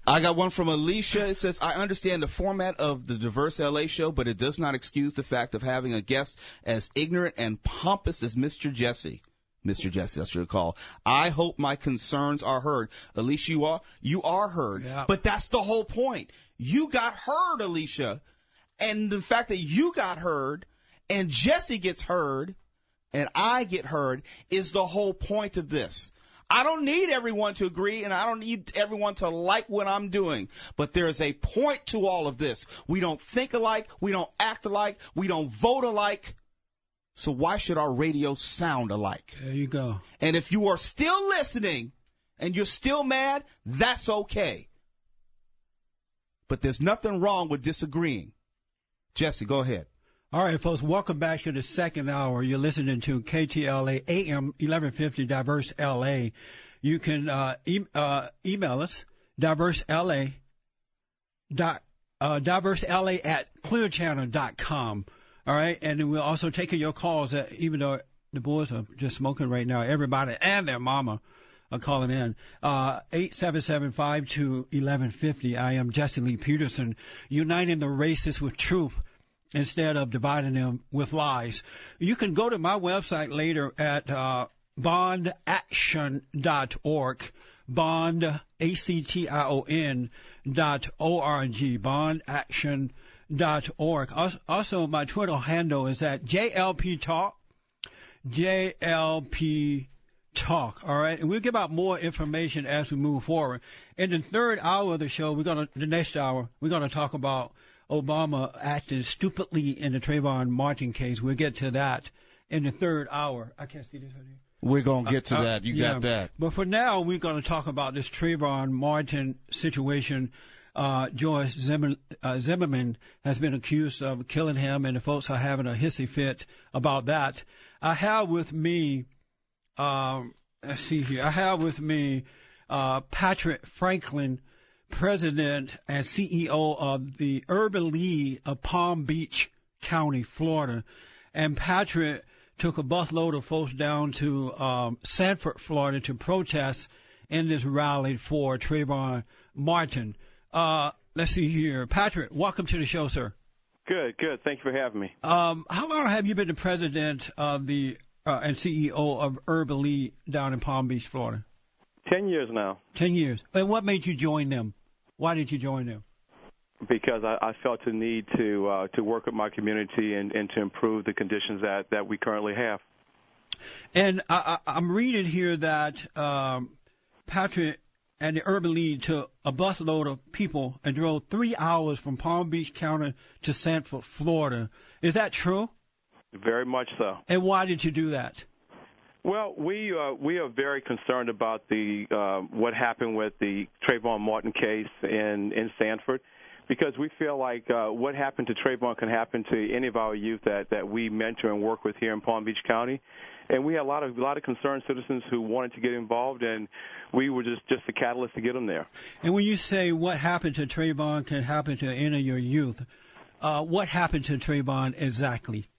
I got one from Alicia. It says, I understand the format of the Diverse LA show, but it does not excuse the fact of having a guest as ignorant and pompous as Mr. Jesse. Mr. Jesse, that's your call. I hope my concerns are heard. Alicia, you are heard. Yeah. But that's the whole point. You got heard, Alicia. And the fact that you got heard and Jesse gets heard and I get heard is the whole point of this. I don't need everyone to agree, and I don't need everyone to like what I'm doing. But there's a point to all of this. We don't think alike. We don't act alike. We don't vote alike. So why should our radio sound alike? There you go. And if you are still listening and you're still mad, that's okay. But there's nothing wrong with disagreeing. Jesse, go ahead. All right, folks, welcome back to the second hour. You're listening to KTLK-AM 1150 Diverse LA. You can email us, diversela at clearchannel.com. All right, and then we'll also take your calls, even though the boys are just smoking right now. Everybody and their mama are calling in. 877-522-1150. I am Jesse Lee Peterson, uniting the racists with truth instead of dividing them with lies. You can go to my website later at bondaction.org, bond, ACTION.org, bondaction.org. Also, my Twitter handle is at JLP Talk, JLP Talk, all right? And we'll give out more information as we move forward. In the third hour of the show, the next hour, we're going to talk about Obama acting stupidly in the Trayvon Martin case. We'll get to that in the third hour. I can't see this right here. We're going to get to that. You got that. But for now, we're going to talk about this Trayvon Martin situation. George Zimmerman has been accused of killing him, and the folks are having a hissy fit about that. I have with me, let's see here, Patrick Franklin, President and CEO of the Urban League of Palm Beach County, Florida. And Patrick took a busload of folks down to Sanford, Florida to protest in this rally for Trayvon Martin. Let's see here. Patrick, welcome to the show, sir. Good. Thank you for having me. How long have you been the president of the and CEO of Urban League down in Palm Beach, Florida? 10 years now. 10 years. And what made you join them? Why did you join them? Because I felt the need to work with my community and to improve the conditions that we currently have. And I'm reading here that Patrick and the Urban League took a busload of people and drove 3 hours from Palm Beach County to Sanford, Florida. Is that true? Very much so. And why did you do that? Well, we are very concerned about what happened with the Trayvon Martin case in Sanford, because we feel like what happened to Trayvon can happen to any of our youth that we mentor and work with here in Palm Beach County. And we had a lot of concerned citizens who wanted to get involved, and we were just a catalyst to get them there. And when you say what happened to Trayvon can happen to any of your youth, what happened to Trayvon exactly?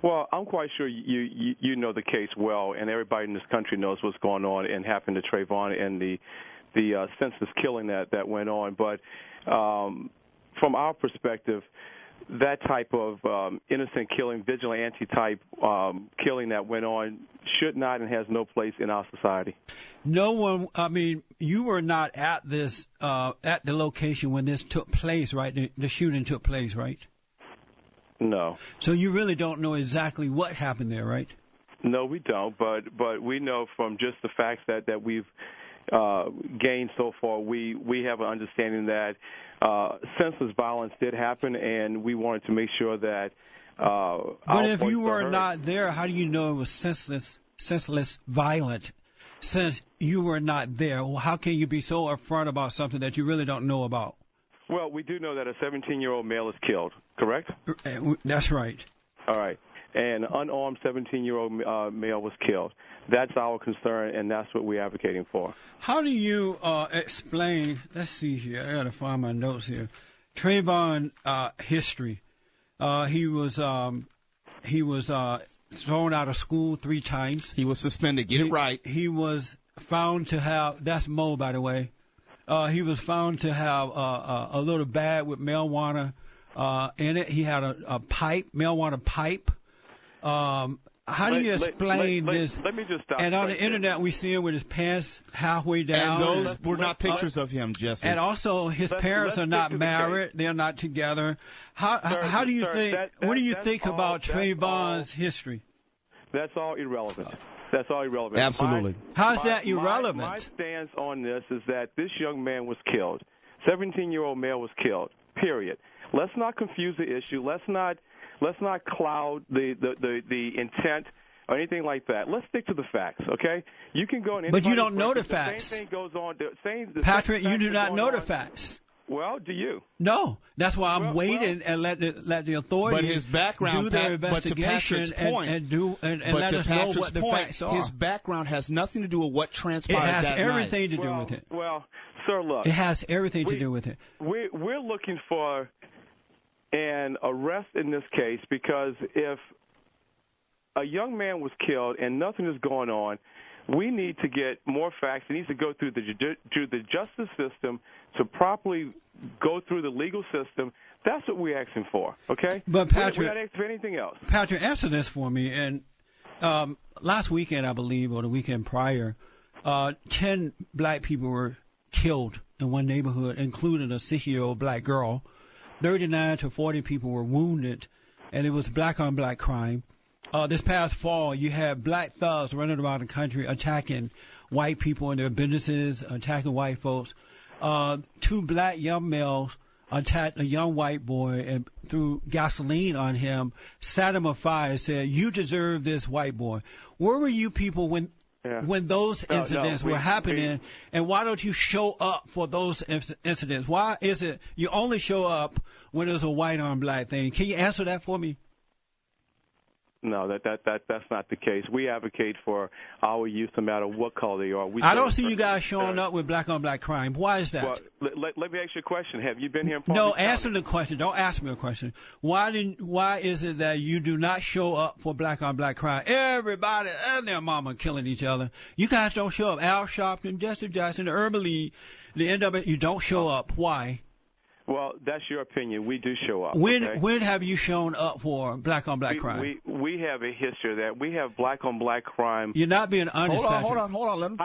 Well, I'm quite sure you know the case well, and everybody in this country knows what's going on and happened to Trayvon and the senseless killing that went on. But from our perspective, that type of innocent killing, vigilante type killing that went on should not and has no place in our society. No one. I mean, you were not at this at the location when this took place, right? The shooting took place, right? No. So you really don't know exactly what happened there, right? No, we don't. But we know from just the facts that we've gained so far, we have an understanding that senseless violence did happen, and we wanted to make sure that. But if you were not there, how do you know it was senseless violence? Since you were not there, well, how can you be so upfront about something that you really don't know about? Well, we do know that a 17-year-old male is killed, correct? That's right. All right. And an unarmed 17-year-old male was killed. That's our concern, and that's what we're advocating for. How do you explain, let's see here, I got to find my notes here, Trayvon history. He was thrown out of school 3 times. He was suspended. Get it right. He was found to have, that's Mo, by the way. He was found to have a little bag with marijuana in it. He had a pipe, marijuana pipe. How do you explain this? Let me just stop. And on the internet, we see him with his pants halfway down. And those were not pictures of him, Jesse. And also, his parents are not married; they're not together. How do you think? What do you think about Trayvon's history? That's all irrelevant. That's all irrelevant. Absolutely. How's that irrelevant? My stance on this is that this young man was killed. 17-year-old male was killed. Period. Let's not confuse the issue. Let's not cloud the intent or anything like that. Let's stick to the facts, okay? You can go and but you don't know the facts. The same thing goes on. Patrick, you do not know the facts. Well, do you? No, that's why I'm waiting and let the authorities but his background, do their but to investigation Patrick's point, and let us know what the facts are. His background has nothing to do with what transpired that night. It has everything to do with it. Well, sir, look. It has everything to do with it. We're looking for an arrest in this case because if a young man was killed and nothing is going on, we need to get more facts. It needs to go through the justice system to properly go through the legal system. That's what we're asking for, okay? But Patrick, we're not asking for anything else. Patrick, answer this for me. And last weekend, I believe, or the weekend prior, 10 black people were killed in one neighborhood, including a 6-year-old black girl. 39 to 40 people were wounded, and it was black-on-black crime. This past fall, you had black thugs running around the country attacking white people in their businesses, attacking white folks. 2 black young males attacked a young white boy and threw gasoline on him, set him afire, and said, "You deserve this, white boy." Where were you people when those incidents were happening, and why don't you show up for those incidents? Why is it you only show up when there's a white on black thing? Can you answer that for me? No, that's not the case. We advocate for our youth no matter what color they are. I don't see you guys showing up with black-on-black crime. Why is that? Well, let me ask you a question. Have you been here in Palm Beach County? No, answer the question. Don't ask me a question. Why is it that you do not show up for black-on-black crime? Everybody and their mama killing each other. You guys don't show up. Al Sharpton, Jesse Jackson, the Urban League, the NW, you don't show up. Why? Well, that's your opinion. We do show up. When have you shown up for black-on-black crime? We have a history of that. We have black-on-black crime. You're not being honest, Hold on. Let him,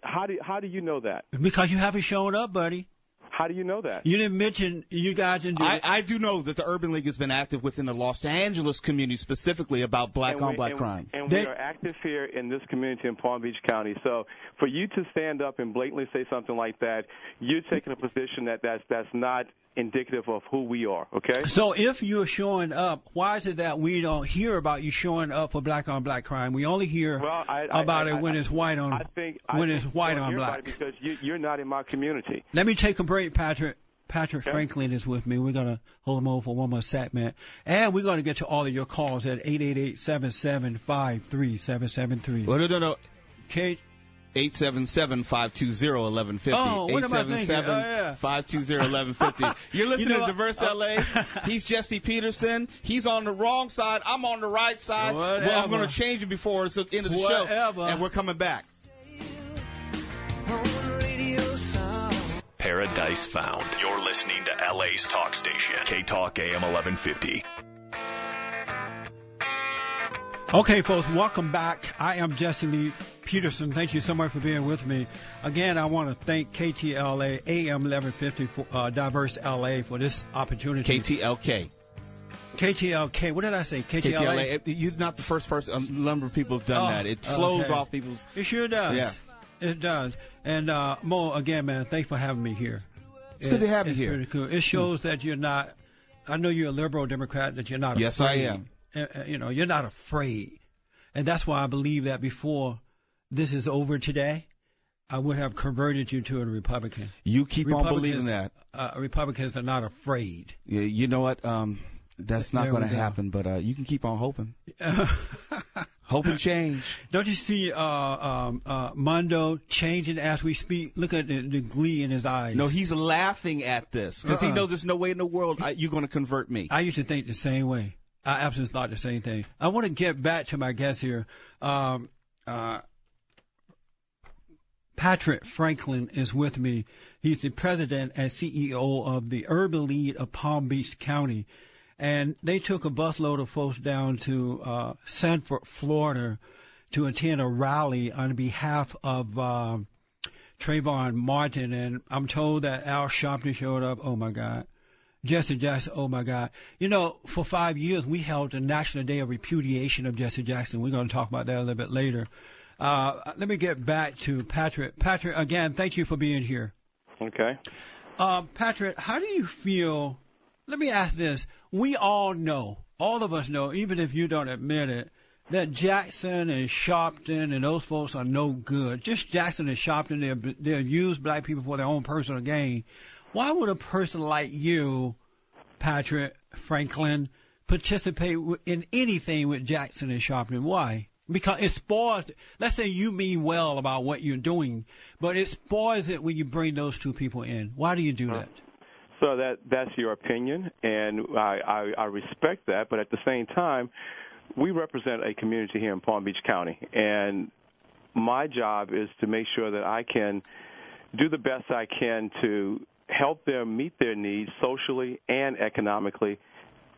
how do you know that? Because you haven't shown up, buddy. How do you know that? You didn't mention you guys didn't do it. I do know that the Urban League has been active within the Los Angeles community specifically about black-on-black crime. And we are active here in this community in Palm Beach County. So for you to stand up and blatantly say something like that, you're taking a position that's not indicative of who we are, okay? So if you're showing up, why is it that we don't hear about you showing up for black-on-black crime? We only hear about it when it's white on black. Because you're not in my community. Let me take a break, Patrick. Patrick Franklin is with me. We're going to hold him over for one more segment. And we're going to get to all of your calls at 888-775-3773. No. 877-520-1150. Oh, what am I thinking? 877-520-1150. You're listening to Diverse LA. He's Jesse Peterson. He's on the wrong side. I'm on the right side. Whatever. Well, I'm going to change it before it's the end of the show. And we're coming back. Paradise Found. You're listening to LA's talk station, KTLK-AM 1150. Okay, folks, welcome back. I am Jesse Lee Peterson. Thank you so much for being with me. Again, I want to thank KTLK-AM 1150 for Diverse LA for this opportunity. KTLK. What did I say? KTLA? You're not the first person. A number of people have done that. It flows off people's... It sure does. Yeah. It does. And Mo, again, man, thanks for having me here. It's good to have you here. Pretty cool. It shows that you're not... I know you're a liberal Democrat, that you're not afraid. Yes, I am. You're not afraid. And that's why I believe that before this is over today, I would have converted you to a Republican. You keep on believing that. Republicans are not afraid. Yeah, you know what? That's not going to happen, but you can keep on hoping. Hope and change. Don't you see Mondo changing as we speak? Look at the glee in his eyes. No, he's laughing at this because he knows there's no way in the world you're going to convert me. I used to think the same way. I absolutely thought the same thing. I want to get back to my guest here. Patrick Franklin is with me. He's the president and CEO of the Urban League of Palm Beach County. And they took a busload of folks down to Sanford, Florida, to attend a rally on behalf of Trayvon Martin. And I'm told that Al Sharpton showed up. Oh, my God. Jesse Jackson, oh, my God. You know, for 5 years, we held the National Day of Repudiation of Jesse Jackson. We're going to talk about that a little bit later. Let me get back to Patrick. Patrick, again, thank you for being here. Okay. Patrick, how do you feel? Let me ask this. We all know, all of us know, even if you don't admit it, that Jackson and Sharpton and those folks are no good. Just Jackson and Sharpton, they'll use black people for their own personal gain. Why would a person like you, Patrick Franklin, participate in anything with Jackson and Sharpton? Why? Because it spoils. Let's say you mean well about what you're doing, but it spoils it when you bring those two people in. Why do you do that? So that's your opinion, and I respect that. But at the same time, we represent a community here in Palm Beach County, and my job is to make sure that I can do the best I can to help them meet their needs socially and economically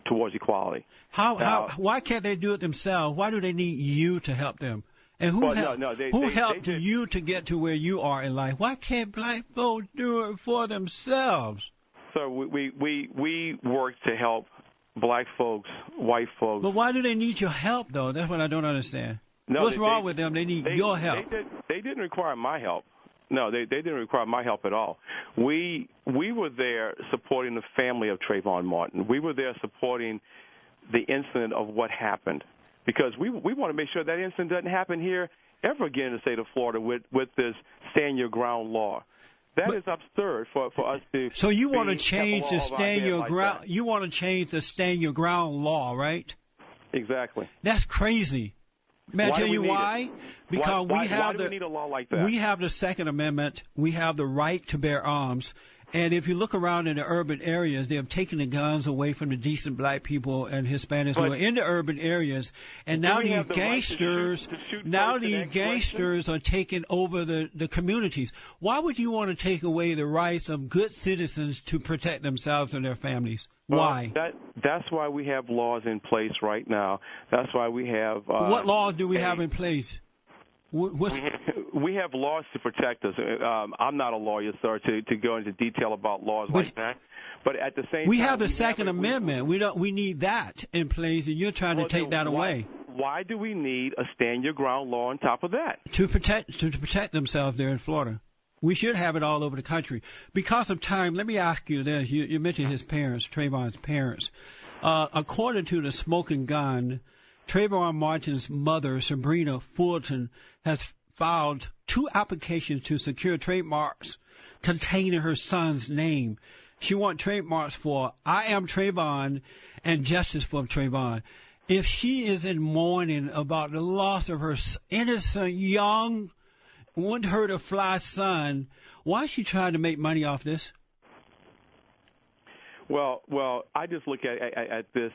towards equality. Why can't they do it themselves? Why do they need you to help them? And who helped you to get to where you are in life? Why can't black folks do it for themselves? So we work to help black folks, white folks. But why do they need your help, though? That's what I don't understand. No, What's wrong with them? They need your help. They didn't require my help. No, they didn't require my help at all. We were there supporting the family of Trayvon Martin. We were there supporting the incident of what happened, because we want to make sure that incident doesn't happen here ever again in the state of Florida with this stand your ground law. That is absurd for us to. So you want to change the stand your ground? Like you want to change the stand your ground law, right? Exactly. That's crazy. May I tell you why? Because why do we need a law like that? We have the Second Amendment. We have the right to bear arms. And if you look around in the urban areas, they have taken the guns away from the decent black people and Hispanics who are in the urban areas. And now these gangsters, are taking over the communities. Why would you want to take away the rights of good citizens to protect themselves and their families? Why? That's why we have laws in place right now. That's why we have. What laws do we have in place? We have laws to protect us. I'm not a lawyer, sir, to go into detail about laws like that. But at the same time, we have the Second Amendment. We need that in place, and you're trying to take that away. Why do we need a stand your ground law on top of that? To protect themselves there in Florida. We should have it all over the country. Because of time, let me ask you this. You mentioned his parents, Trayvon's parents. According to the Smoking Gun, Trayvon Martin's mother, Sabrina Fulton, has filed 2 applications to secure trademarks containing her son's name. She wants trademarks for I Am Trayvon and Justice for Trayvon. If she is in mourning about the loss of her innocent, young, wouldn't hurt a fly son, why is she trying to make money off this? Well, I just look at this.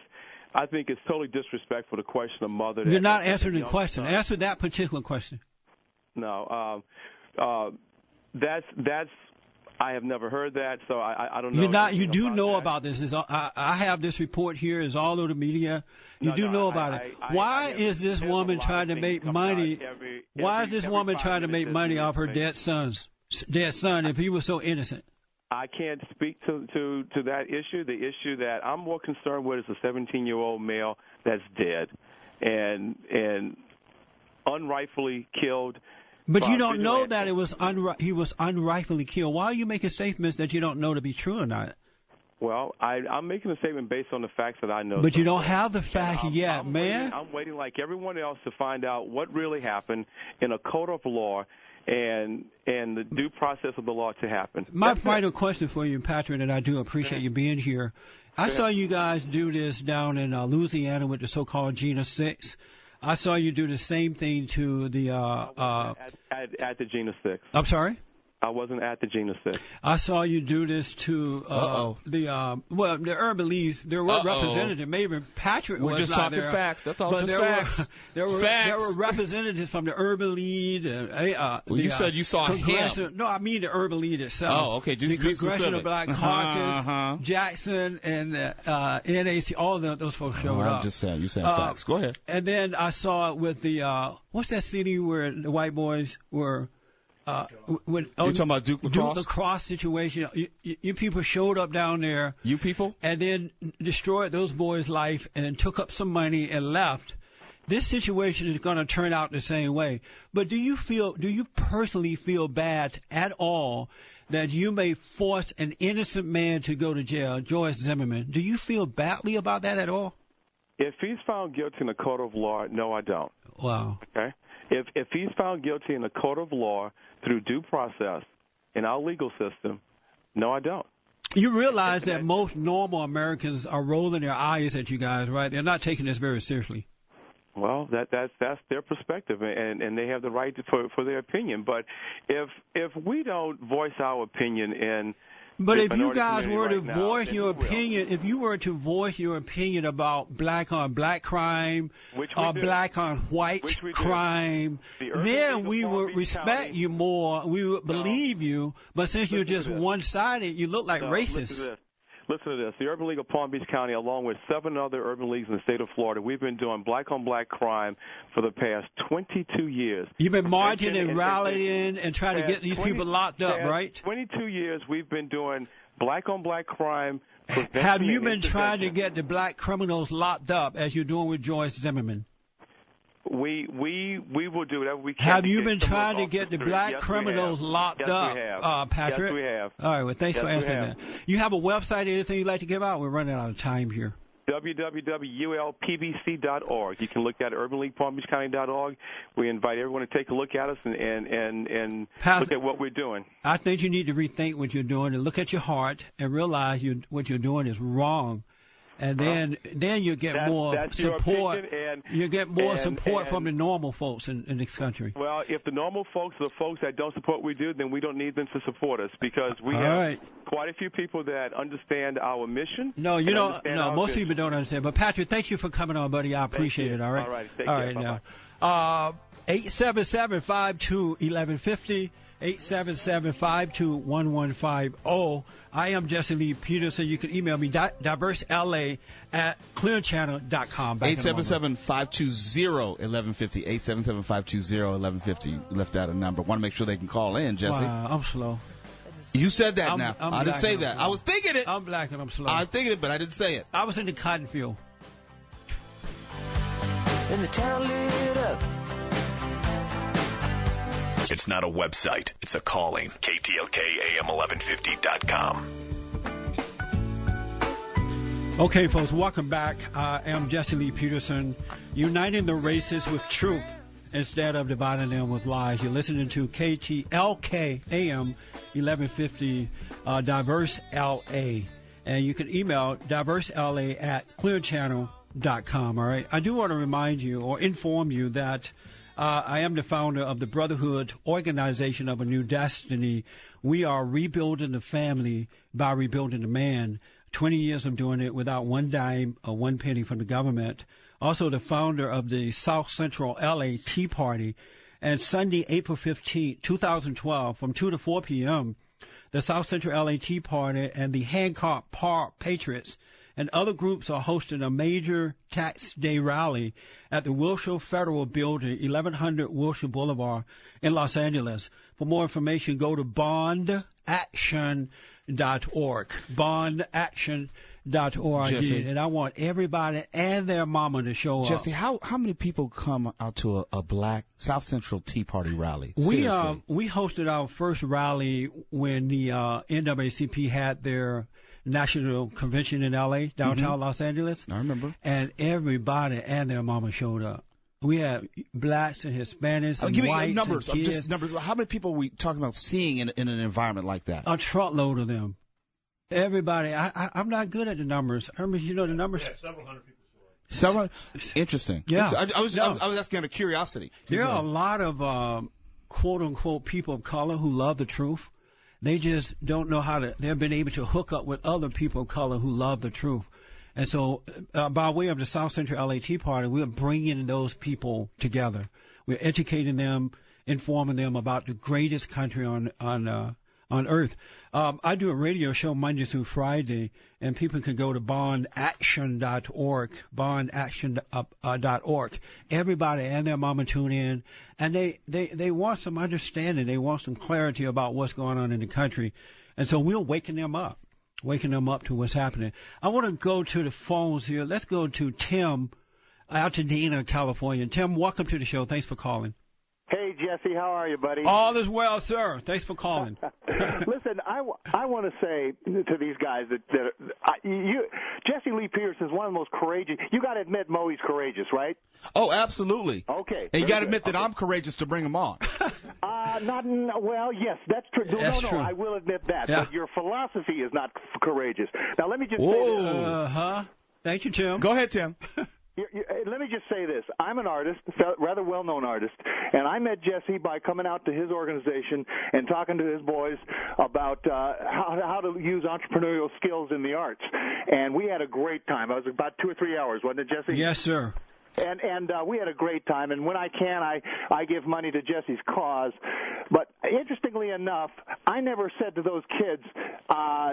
I think it's totally disrespectful to question a mother. You're not answering the question. Son. Answer that particular question. No, that's. I have never heard that, so I don't know. You do know about this. I have this report here. It's all over the media. You do know about it. Why is this woman trying to make money? Why is this woman trying to make money off her dead son if he was so innocent? I can't speak to that issue. The issue that I'm more concerned with is a 17-year-old male that's dead and unrightfully killed. But you don't know that he was unrightfully killed. Why are you making statements that you don't know to be true or not? Well, I'm making a statement based on the facts that I know. But you don't have the facts yet, man. I'm waiting like everyone else to find out what really happened in a code of law and the due process of the law to happen. My final question for you, Patrick, and I do appreciate you being here. I saw you guys do this down in Louisiana with the so-called Gina 6. I saw you do the same thing to the at the Gina 6. I'm sorry? I wasn't at the Gina 6. I saw you do this to the urban leagues. There were representatives. Maybe Patrick was not there. We're just talking facts. That's all. Just facts. There were representatives from the urban league. You said you saw him. No, I mean the urban league itself. Oh, okay. The Congressional Black Caucus, Jackson, and NAC. All those folks showed up. I'm just saying. You saying facts. Go ahead. And then I saw it with the what's that city where the white boys were. You're talking about Duke Lacrosse? Duke Lacrosse situation. You people showed up down there. You people? And then destroyed those boys' life and took up some money and left. This situation is going to turn out the same way. But do you personally feel bad at all that you may force an innocent man to go to jail, George Zimmerman? Do you feel badly about that at all? If he's found guilty in a court of law, no, I don't. Wow. Okay. If he's found guilty in a court of law through due process in our legal system, no, I don't. You realize that most normal Americans are rolling their eyes at you guys, right? They're not taking this very seriously. Well, that's their perspective, and they have the right for their opinion. But if we don't voice our opinion But if you guys were to voice your opinion, if you were to voice your opinion about black on black crime or black on white crime, then we would respect you more. We would believe you. But since you're just one-sided, you look like racists. Listen to this. The Urban League of Palm Beach County, along with 7 other urban leagues in the state of Florida, we've been doing black-on-black crime for the past 22 years. You've been marching and rallying and trying to get these people locked up, right? 22 years we've been doing black-on-black crime. Have you been trying to get the black criminals locked up as you're doing with Joyce Zimmerman? We will do whatever we can. Have you been trying to get the black criminals locked up, Patrick? Yes, we have. All right, well, thanks for answering that. You have a website, anything you'd like to give out? We're running out of time here. www.ulpbc.org. You can look at urbanleaguepalmbeachcounty.org. We invite everyone to take a look at us and look at what we're doing. I think you need to rethink what you're doing and look at your heart and realize what you're doing is wrong. And then you get more support. You get more support from the normal folks in this country. Well, if the normal folks are the folks that don't support what we do, then we don't need them to support us because we have quite a few people that understand our mission. No, you don't. No, most people don't understand. But Patrick, thank you for coming on, buddy. I appreciate it. All right. All right. Take care. Now, 877-52-1150. 877-52-1150. I am Jesse Lee Peterson. You can email me, diversela@clearchannel.com. 877-520-1150. 877-520-1150. You left out a number. Want to make sure they can call in, Jesse. Wow, I'm slow. You said that now. I didn't say that. I was thinking it. I'm black and I'm slow. I was thinking it, but I didn't say it. I was in the cotton field. And the town lit up. It's not a website. It's a calling. KTLK-AM1150.com. Okay, folks, welcome back. I am Jesse Lee Peterson, uniting the racists with truth instead of dividing them with lies. You're listening to KTLK-AM 1150 Diverse LA. And you can email diversela@clearchannel.com, all right? I do want to remind you or inform you that I am the founder of the Brotherhood Organization of a New Destiny. We are rebuilding the family by rebuilding the man. 20 years of doing it without one dime or one penny from the government. Also the founder of the South Central LA Tea Party. And Sunday, April 15, 2012, from 2 to 4 p.m., the South Central LA Tea Party and the Hancock Park Patriots and other groups are hosting a major tax day rally at the Wilshire Federal Building, 1100 Wilshire Boulevard in Los Angeles. For more information, go to bondaction.org. Bondaction.org. Jesse, and I want everybody and their mama to show up. Jesse, how many people come out to a black South Central Tea Party rally? We hosted our first rally when the NAACP had their national convention in L.A., downtown Los Angeles. I remember. And everybody and their mama showed up. We had blacks and Hispanics and give whites me numbers. and kids. Just numbers. How many people are we talking about seeing in an environment like that? A truckload of them. Everybody. I'm not good at the numbers. I mean, you know the numbers? Yeah, several hundred people. Several? Interesting. Yeah. I was asking out of curiosity. There are a lot of quote-unquote people of color who love the truth. They just don't know how to, they've been able to hook up with other people of color who love the truth. And so by way of the South Central LA Tea Party, we're bringing those people together. We're educating them, informing them about the greatest country on earth. I do a radio show Monday through Friday, and people can go to bondaction.org, bondaction.org. Everybody and their mama tune in, and they want some understanding. They want some clarity about what's going on in the country. And so we're waking them up to what's happening. I want to go to the phones here. Let's go to Tim, Altadena, California. Tim, welcome to the show. Thanks for calling. Hey, Jesse. How are you, buddy? All is well, sir. Thanks for calling. Listen, I want to say to these guys that Jesse Lee Peterson is one of the most courageous. You got to admit, Mo, he's courageous, right? Oh, absolutely. Okay. And you got to admit that I'm courageous to bring him on. Well, yes, that's true. That's no, true. I will admit that. Yeah. But your philosophy is not courageous. Now, let me just say this. Thank you, Tim. Go ahead, Tim. Let me just say this. I'm an artist, rather well-known artist, and I met Jesse by coming out to his organization and talking to his boys about how to use entrepreneurial skills in the arts. And we had a great time. It was about 2 or 3 hours, wasn't it, Jesse? Yes, sir. And we had a great time, and when I can, I give money to Jesse's cause. But interestingly enough, I never said to those kids,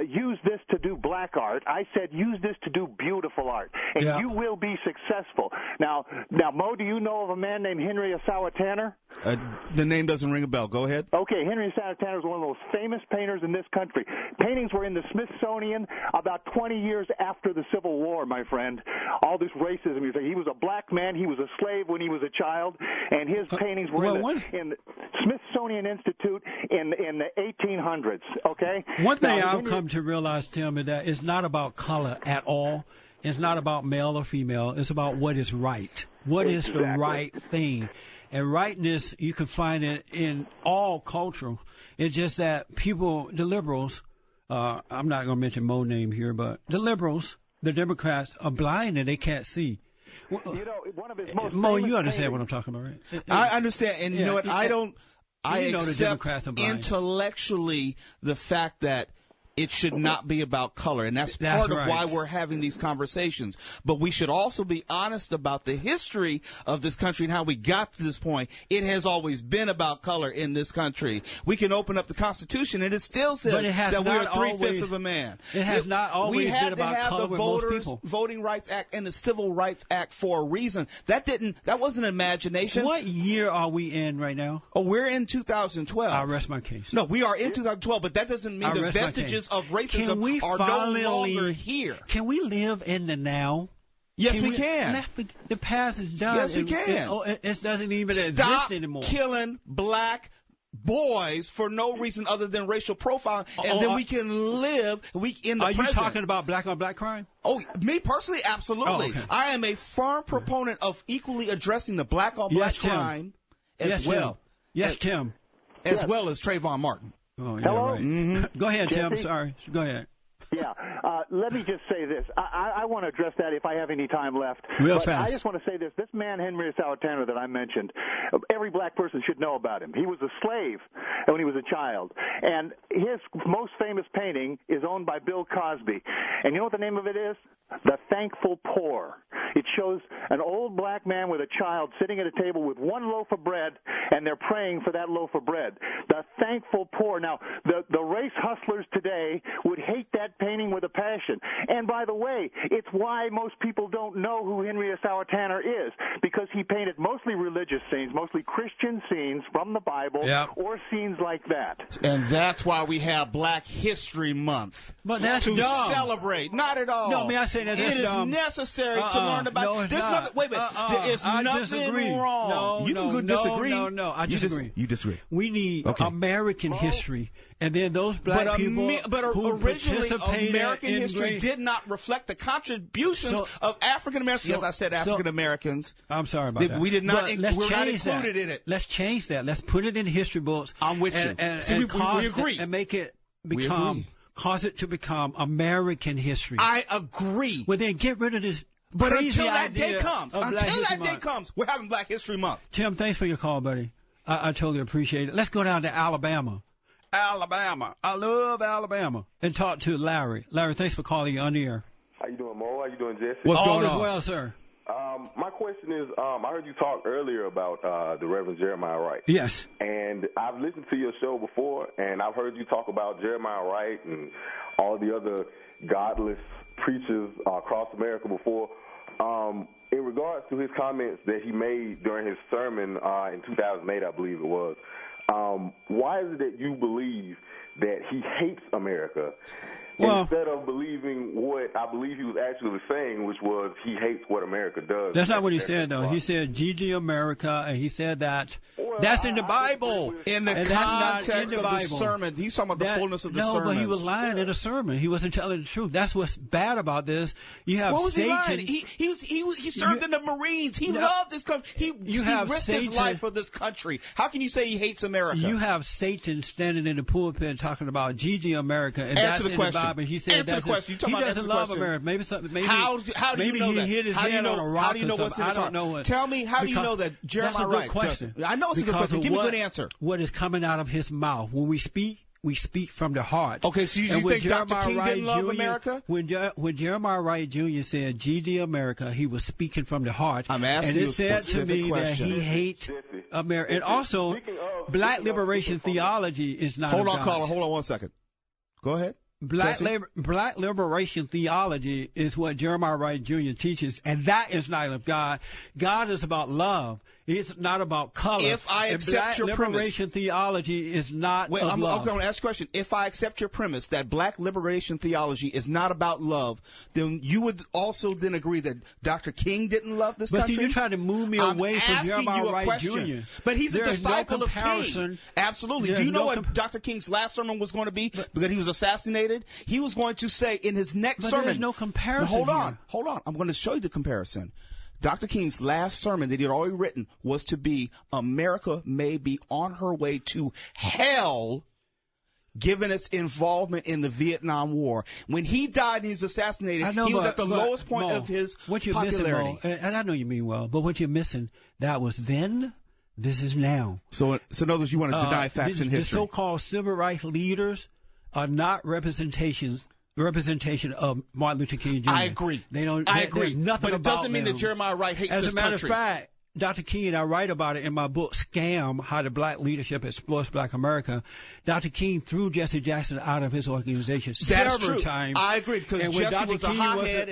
use this to do black art. I said, use this to do beautiful art, and you will be successful. Now, Mo, do you know of a man named Henry Asawa Tanner? The name doesn't ring a bell. Go ahead. Okay, Henry Asawa Tanner is one of the most famous painters in this country. Paintings were in the Smithsonian about 20 years after the Civil War, my friend. All this racism. He was a black man. He was a slave when he was a child, and his paintings were in the Smithsonian Institute in the 1800s. Okay. One thing I've come to realize, Tim, is that it's not about color at all. It's not about male or female. It's about what is right. What is the right thing? And rightness, you can find it in all culture. It's just that people, the liberals, I'm not going to mention Mo's name here, but the liberals, the Democrats, are blind and they can't see. One of his most Mo, famous you understand paintings. what I'm talking about, right? I understand, and you know what? I accept the intellectually the fact that it should not be about color, and that's part of why we're having these conversations. But we should also be honest about the history of this country and how we got to this point. It has always been about color in this country. We can open up the Constitution, and it still says that we are 3/5 of a man. It has not always been about color with most people. We had to have the Voting Rights Act and the Civil Rights Act for a reason. That wasn't imagination. What year are we in right now? Oh, we're in 2012. I'll rest my case. No, we are in 2012, but that doesn't mean the vestiges of racism are no longer here. Can we live in the now? Yes, we can. The past is done. Yes, we can. It doesn't even exist anymore. Stop killing black boys for no reason other than racial profiling, and then we can live in the present. Are you talking about black on black crime? Oh, me personally, absolutely. Okay. I am a firm proponent of equally addressing the black on black crime as well. Yes, Tim. As well as Trayvon Martin. Oh, yeah, Hello? right. Mm-hmm. Go ahead, Tim. Jesse? Sorry. Go ahead. Yeah. Let me just say this. I want to address that if I have any time left. Real but fast. I just want to say this. This man, Henry Asawa Tanner, that I mentioned, every black person should know about him. He was a slave when he was a child. And his most famous painting is owned by Bill Cosby. And you know what the name of it is? The Thankful Poor. It shows an old black man with a child sitting at a table with one loaf of bread, and they're praying for that loaf of bread. The Thankful Poor. Now, the race hustlers today would hate that painting with a passion. And by the way, it's why most people don't know who Henry Asawa Tanner is, because he painted mostly religious scenes, mostly Christian scenes from the Bible, or scenes like that. And that's why we have Black History Month. But that's to dumb. Celebrate. Not at all. No, may I say that that's dumb? It is necessary to learn about. No, it's not. Wait a minute. There is nothing wrong. No, you can disagree. No, I disagree. You disagree. We need American history, and then those black people who originally participated American history did not reflect the contributions of African Americans. Yes, I said African Americans. I'm sorry about that. We did not. We're not included in it. Let's change that. Let's put it in history books. I'm with you. We agree. And make it become. Cause it to become American history. I agree. Well, then get rid of this. But crazy until that day idea comes, we're having Black History Month. Tim, thanks for your call, buddy. I totally appreciate it. Let's go down to Alabama. I love Alabama. And talk to Larry. Larry, thanks for calling. You're on the air. How you doing, Mo? How you doing, Jesse? What's going on? All is well, sir. My question is, I heard you talk earlier about the Reverend Jeremiah Wright. Yes. And I've listened to your show before, and I've heard you talk about Jeremiah Wright and all the other godless preachers across America before. In regards to his comments that he made during his sermon in 2008, I believe it was, why is it that you believe that he hates America instead of believing what I believe he was actually saying, which was he hates what America does? That's not what he said, though. He said, GG America, and he said that. Or That's in the Bible. In the context of the sermon, he's talking about the fullness of the sermon. No, but he was lying in a sermon. He wasn't telling the truth. That's what's bad about this. You have what was Satan. He lying? He served in the Marines. He loved this country. He risked his life for this country. How can you say he hates America? You have Satan standing in the pulpit talking about GG America, and that's in the Bible. He said answer the question. He doesn't love America. Maybe how do you know that? He hit his head on a rock. How do you know what's in his heart? Tell me, how do you know that Jeremiah Wright doesn't? I know it's a good question. Give me a good answer. What is coming out of his mouth when we speak from the heart. Okay, so you think Dr. King didn't love America? When Jeremiah Wright Jr. said GD America, he was speaking from the heart. I'm asking you a specific question. And it said to me that he hates America. And also, black liberation theology is not Hold on, caller. Hold on 1 second. Go ahead. Black liberation theology is what Jeremiah Wright Jr. teaches, and that is not of God. God is about love. It's not about color. If I accept your premise, liberation theology is not of love. I'm going to ask you a question. If I accept your premise that black liberation theology is not about love, then you would also then agree that Dr. King didn't love this country? But see, you're trying to move me away from Jeremiah Wright Jr. But he's a disciple of King. Absolutely. Do you know what Dr. King's last sermon was going to be? Because he was assassinated. He was going to say in his next sermon. There's no comparison. Hold on. I'm going to show you the comparison. Dr. King's last sermon that he had already written was to be America may be on her way to hell given its involvement in the Vietnam War. When he died and he was assassasinated, he was at the lowest point of his popularity. And I know you mean well, but what you're missing, that was then, this is now. So in other words, you want to deny facts in history. The so-called civil rights leaders are not representation of Martin Luther King Jr. I agree. I agree. But it doesn't mean that Jeremiah Wright hates this country. As a matter of fact, Dr. King and I write about it in my book, Scam, How the Black Leadership Exploits Black America. Dr. King threw Jesse Jackson out of his organization several times. I agree, because Jesse was a hothead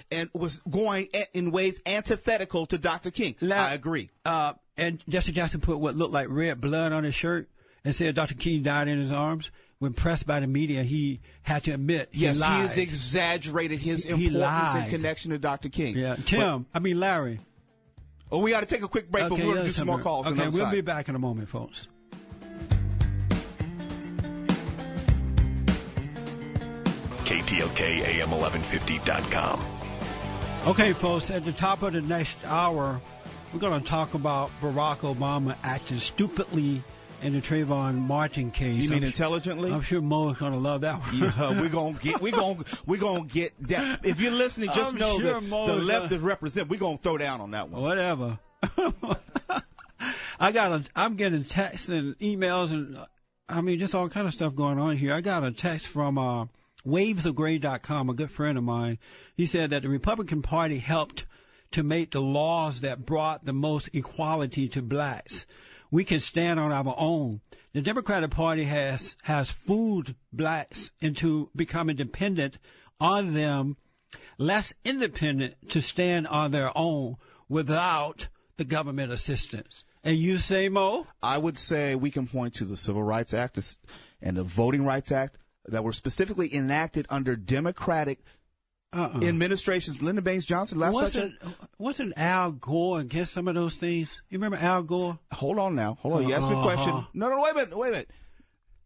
and was going in ways antithetical to Dr. King. I agree. And Jesse Jackson put what looked like red blood on his shirt and said Dr. King died in his arms. When pressed by the media, he had to admit he lied. Yes, he has exaggerated his importance in connection to Dr. King. Yeah, Larry. Oh, we got to take a quick break, but we're going to do some more calls. Okay, we'll be back in a moment, folks. KTLK-AM 1150.com. Okay, folks, at the top of the next hour, we're going to talk about Barack Obama acting stupidly in the Trayvon Martin case. You mean intelligently? I'm sure Mo is gonna love that one. Yeah, we're gonna get that. If you're listening, just know that the left is represent. We're gonna throw down on that one. Whatever. I'm getting texts and emails and just all kind of stuff going on here. I got a text from wavesofgray.com, a good friend of mine. He said that the Republican Party helped to make the laws that brought the most equality to blacks. We can stand on our own. The Democratic Party has fooled blacks into becoming dependent on them, less independent to stand on their own without the government assistance. And you say, Mo? I would say we can point to the Civil Rights Act and the Voting Rights Act that were specifically enacted under Democratic administrations. Lyndon Baines Johnson last session. Wasn't Al Gore against some of those things? You remember Al Gore? Hold on. You asked me a question. No, wait a minute.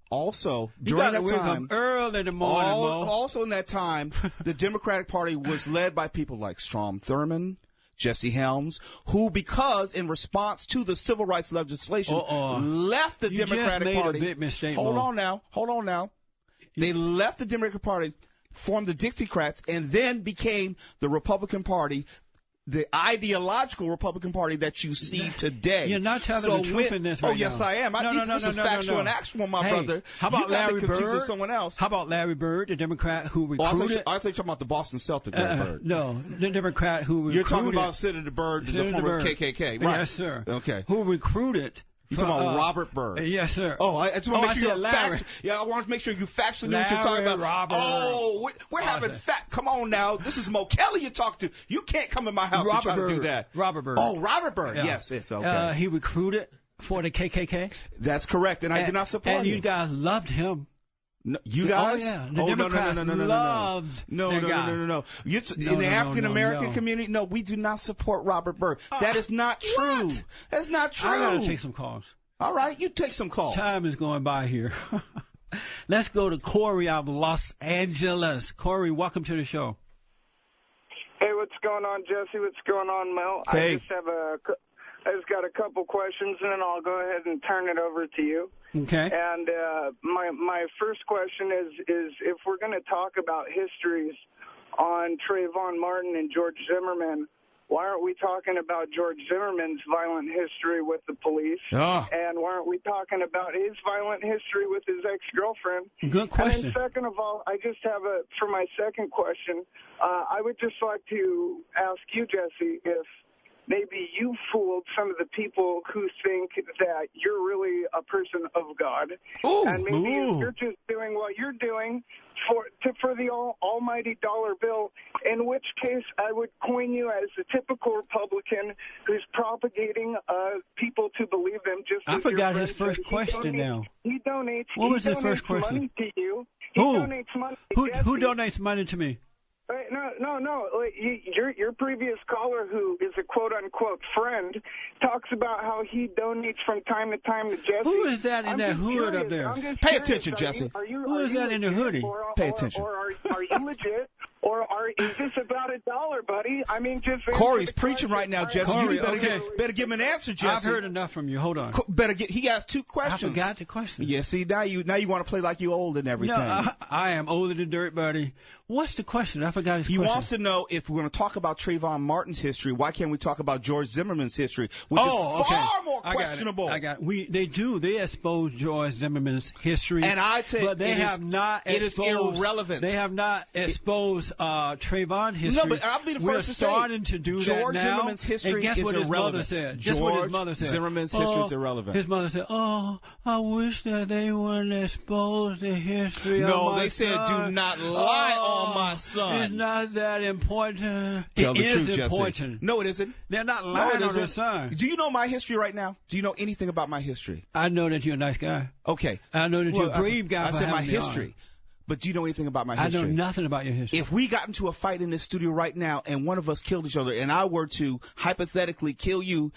Also, during that time, early in the morning, also in that time, the Democratic Party was led by people like Strom Thurmond, Jesse Helms, who, because in response to the civil rights legislation, left the Democratic Party. A big mistake, Hold on now. They left the Democratic Party, formed the Dixiecrats, and then became the Republican Party, the ideological Republican Party that you see today. You're not telling the truth in this right now. Oh, yes, I am. This is factual and actual, my brother. How about Larry Bird? Someone else. How about Larry Bird, the Democrat who recruited? I think you're talking about the Boston Celtics, Bird. No, the Democrat who recruited. You're talking about Senator Bird, the former KKK, right? Yes, sir. Okay. Who recruited? You're talking about Robert Byrd. Yes, sir. Oh, I just want to make sure you're factual. Yeah, I want to make sure you factually know what you're talking about. Robert. We're having fact. Come on now. This is Mo Kelly you talk to. You can't come in my house and try to do that. Robert Byrd. Oh, Robert Byrd. Yeah. Yes, okay. He recruited for the KKK. That's correct, and I do not support him. And you guys loved him. No, you guys? Oh, yeah. The Democrats loved that guy. No. In the African American community, no, we do not support Robert Byrd. That is not true. What? That's not true. I gotta take some calls. All right, you take some calls. Time is going by here. Let's go to Corey out of Los Angeles. Corey, welcome to the show. Hey, what's going on, Jesse? What's going on, Mel? Hey. I just got a couple questions, and then I'll go ahead and turn it over to you. Okay. And my first question is if we're going to talk about histories on Trayvon Martin and George Zimmerman, why aren't we talking about George Zimmerman's violent history with the police? Oh. And why aren't we talking about his violent history with his ex-girlfriend? Good question. And then second of all, I just have for my second question, I would just like to ask you, Jesse, if maybe you fooled some of the people who think that you're really a person of God. Ooh, and maybe you're just doing what you're doing for the almighty dollar bill, in which case I would coin you as the typical Republican who's propagating people to believe them. Just I forgot his first question now. He donates. What was his first question? Money to you. Who? Donates money to Who donates money to me? No. Your previous caller, who is a quote-unquote friend, talks about how he donates from time to time to Jesse. Who is that in that hood up there? Pay attention, Jesse. Who is that in the hoodie? Pay attention. Or are you legit? Or is this about $1, buddy? I mean, just Corey's preaching right now, Jesse. Corey, you better give him an answer, Jesse. I've heard enough from you. Hold on. He asked two questions. I forgot the question. Yeah, see, now you want to play like you old and everything. No, I am older than dirt, buddy. What's the question? I forgot his question. He wants to know if we're going to talk about Trayvon Martin's history, why can't we talk about George Zimmerman's history, which is far more questionable. I got it. They do. They expose George Zimmerman's history. And I tell you, but they have not exposed. It is irrelevant. They have not exposed Trayvon history. No, but I'll be the first to say. We're starting to do George that now. Zimmerman's history and guess is what his irrelevant. Mother said. George Guess what his mother said. Zimmerman's history is irrelevant. His mother said, I wish that they wouldn't expose the history of my son. No, they said, do not lie on my son. It's not that important. Tell the it truth, is Jesse. important. No, it isn't. They're not lying on their son. Do you know my history right now? Do you know anything about my history? I know that you're a nice guy. Okay. I know that you're a brave guy. I said my history. But do you know anything about my history? I know nothing about your history. If we got into a fight in this studio right now and one of us killed each other and I were to hypothetically kill you,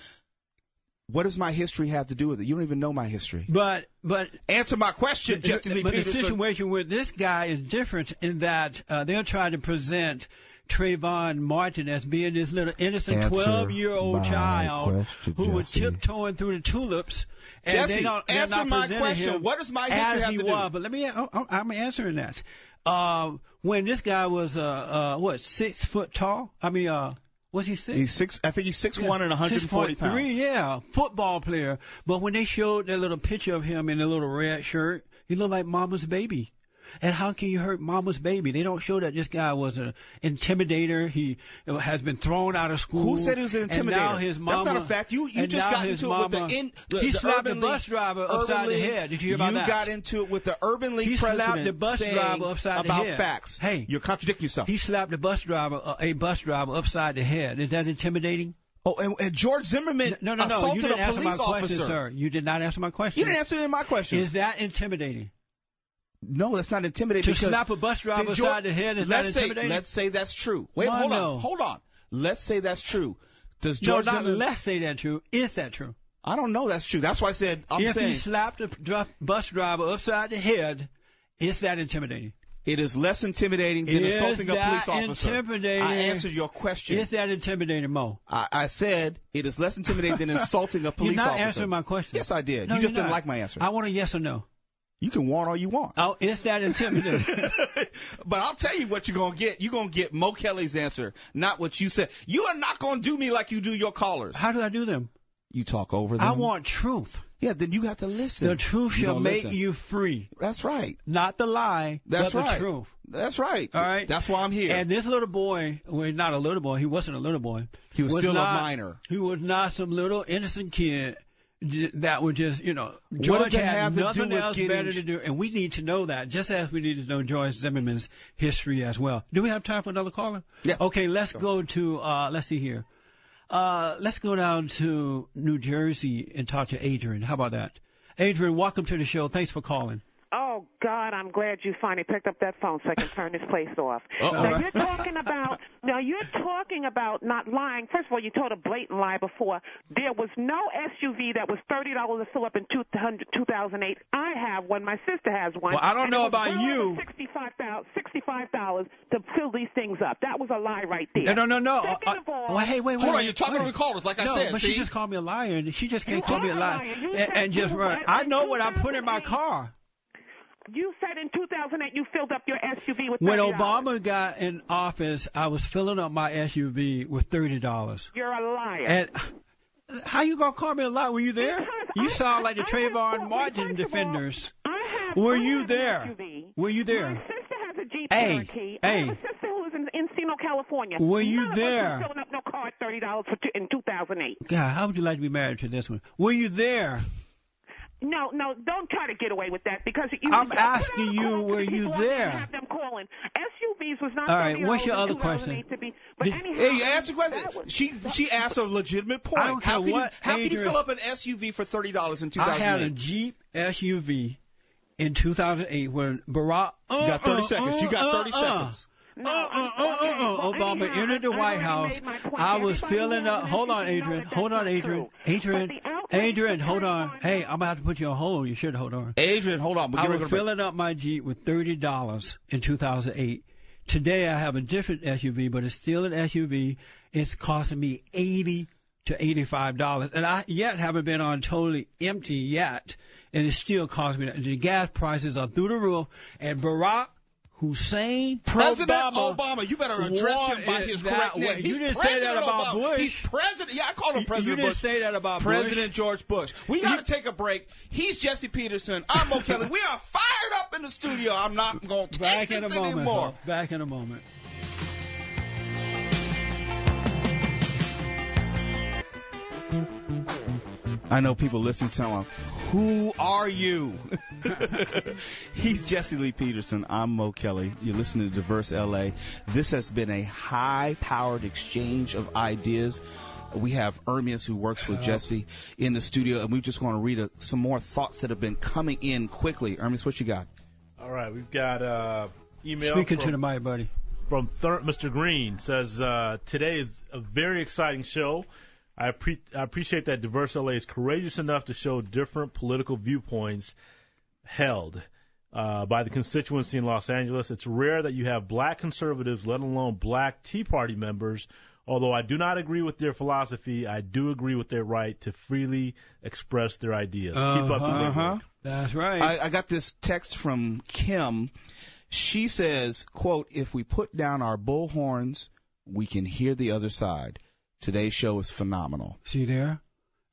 what does my history have to do with it? You don't even know my history. But answer my question, Jesse Lee Peterson. But the situation with this guy is different in that they're trying to present Trayvon Martin as being this little innocent 12-year-old child who was tiptoeing through the tulips. And Jesse, answer my question. What does my history have to do? But let me. I'm answering that. When this guy was 6 foot tall? I mean, was he 6? He's 6. I think he's 6'1" and 140 pounds. 6'3", yeah, football player. But when they showed that little picture of him in a little red shirt, he looked like mama's baby. And how can you hurt mama's baby? They don't show that this guy was an intimidator. He has been thrown out of school. Who said he was an intimidator? And now his mama, that's not a fact. You just got into it with he slapped the bus driver upside the head. Did you hear about that? You got into it with the Urban League president. He slapped the bus driver upside the head. About facts. Hey, you're contradicting yourself. He slapped the bus driver, a bus driver upside the head. Is that intimidating? Oh, and George Zimmerman assaulted you didn't a answer police my question, officer. Sir. You did not answer my question. You didn't answer my question. Is that intimidating? No, that's not intimidating. To slap a bus driver upside the head is not intimidating? Let's say that's true. Wait, hold on. Let's say that's true. Does George Zimmerman... let's say that's true. Is that true? I don't know that's true. That's why I said if he slapped a bus driver upside the head, is that intimidating? It is less intimidating than assaulting a police officer. Intimidating? I answered your question. Is that intimidating, Mo? I said it is less intimidating than insulting a police officer. You're not answering my question. Yes, I did. No, you just didn't like my answer. I want a yes or no. You can want all you want. Oh, is that intimidating? But I'll tell you what you're going to get. You're going to get Mo Kelly's answer, not what you said. You are not going to do me like you do your callers. How do I do them? You talk over them. I want truth. Yeah, then you have to listen. The truth shall make you free. That's right. Not the lie, but the truth. That's right. All right. That's why I'm here. And this little boy, well, not a little boy. He wasn't a little boy. He was still a minor. He was not some little innocent kid that would just, George had nothing else better to do. And we need to know that, just as we need to know George Zimmerman's history as well. Do we have time for another caller? Yeah. Okay, let's go to, let's see here. Let's go down to New Jersey and talk to Adrian. How about that? Adrian, welcome to the show. Thanks for calling. Oh, Oh, God, I'm glad you finally picked up that phone so I can turn this place off. Now, you're talking about not lying. First of all, you told a blatant lie before. There was no SUV that was $30 to fill up in 2008. I have one. My sister has one. Well, I don't know about you. $65 to fill these things up. That was a lie right there. No. Second of all, hey, wait. Hold on, you're talking to the callers, like I said. But see? she just called me a liar, and she just can't call me a liar. And just you run. said I in know what I put in my car. You said in 2008 you filled up your SUV with $30. When Obama got in office, I was filling up my SUV with $30. You're a liar. And how you gonna call me a liar? Were you there? You sound like the Trayvon Martin defenders. Were you there? Were you there? My sister has a Jeep Cherokee. I have a sister who lives in Encino, California. Were you None there? Of us was filling up no car at $30 in 2008. God, how would you like to be married to this one? Were you there? No, don't try to get away with that because I'm asking you, were you there? Have them calling. SUVs was not. All right, what's your other question? But anyhow, Hey, ask a question. She asked a legitimate point. I don't care How can you fill up an SUV for $30 in 2008? I had a Jeep SUV in 2008 when Barack. You got 30 seconds. You got 30 seconds. Obama entered the White House. I was filling up. Hold on, Adrian. Hold on. Hey, I'm about to put you on hold. You should hold on. Adrian, hold on. I was filling up my Jeep with $30 in 2008. Today I have a different SUV, but it's still an SUV. It's costing me $80 to $85, and I yet haven't been on totally empty yet, and it still costs me. The gas prices are through the roof, and Barack Hussein President Obama, you better address him by his correct name. You didn't say that about Bush. He's president. Yeah, I called him President Bush. You didn't say that about President George Bush. We got to take a break. He's Jesse Peterson. I'm Mo Kelly. We are fired up in the studio. I'm not going to take this anymore. Back in a moment. I know people listening to him. Who are you? He's Jesse Lee Peterson. I'm Mo Kelly. You're listening to Diverse LA. This has been a high-powered exchange of ideas. We have Ermias, who works with Jesse, in the studio, and we just want to read some more thoughts that have been coming in quickly. Ermias, what you got? All right, we've got email. Speaking to the mic, buddy. From Mr. Green says, today is a very exciting show. I appreciate that Diverse LA is courageous enough to show different political viewpoints held by the constituency in Los Angeles. It's rare that you have black conservatives, let alone black Tea Party members. Although I do not agree with their philosophy, I do agree with their right to freely express their ideas. Keep up the good work. That's right. I got this text from Kim. She says, quote, if we put down our bullhorns, we can hear the other side. Today's show is phenomenal. See there?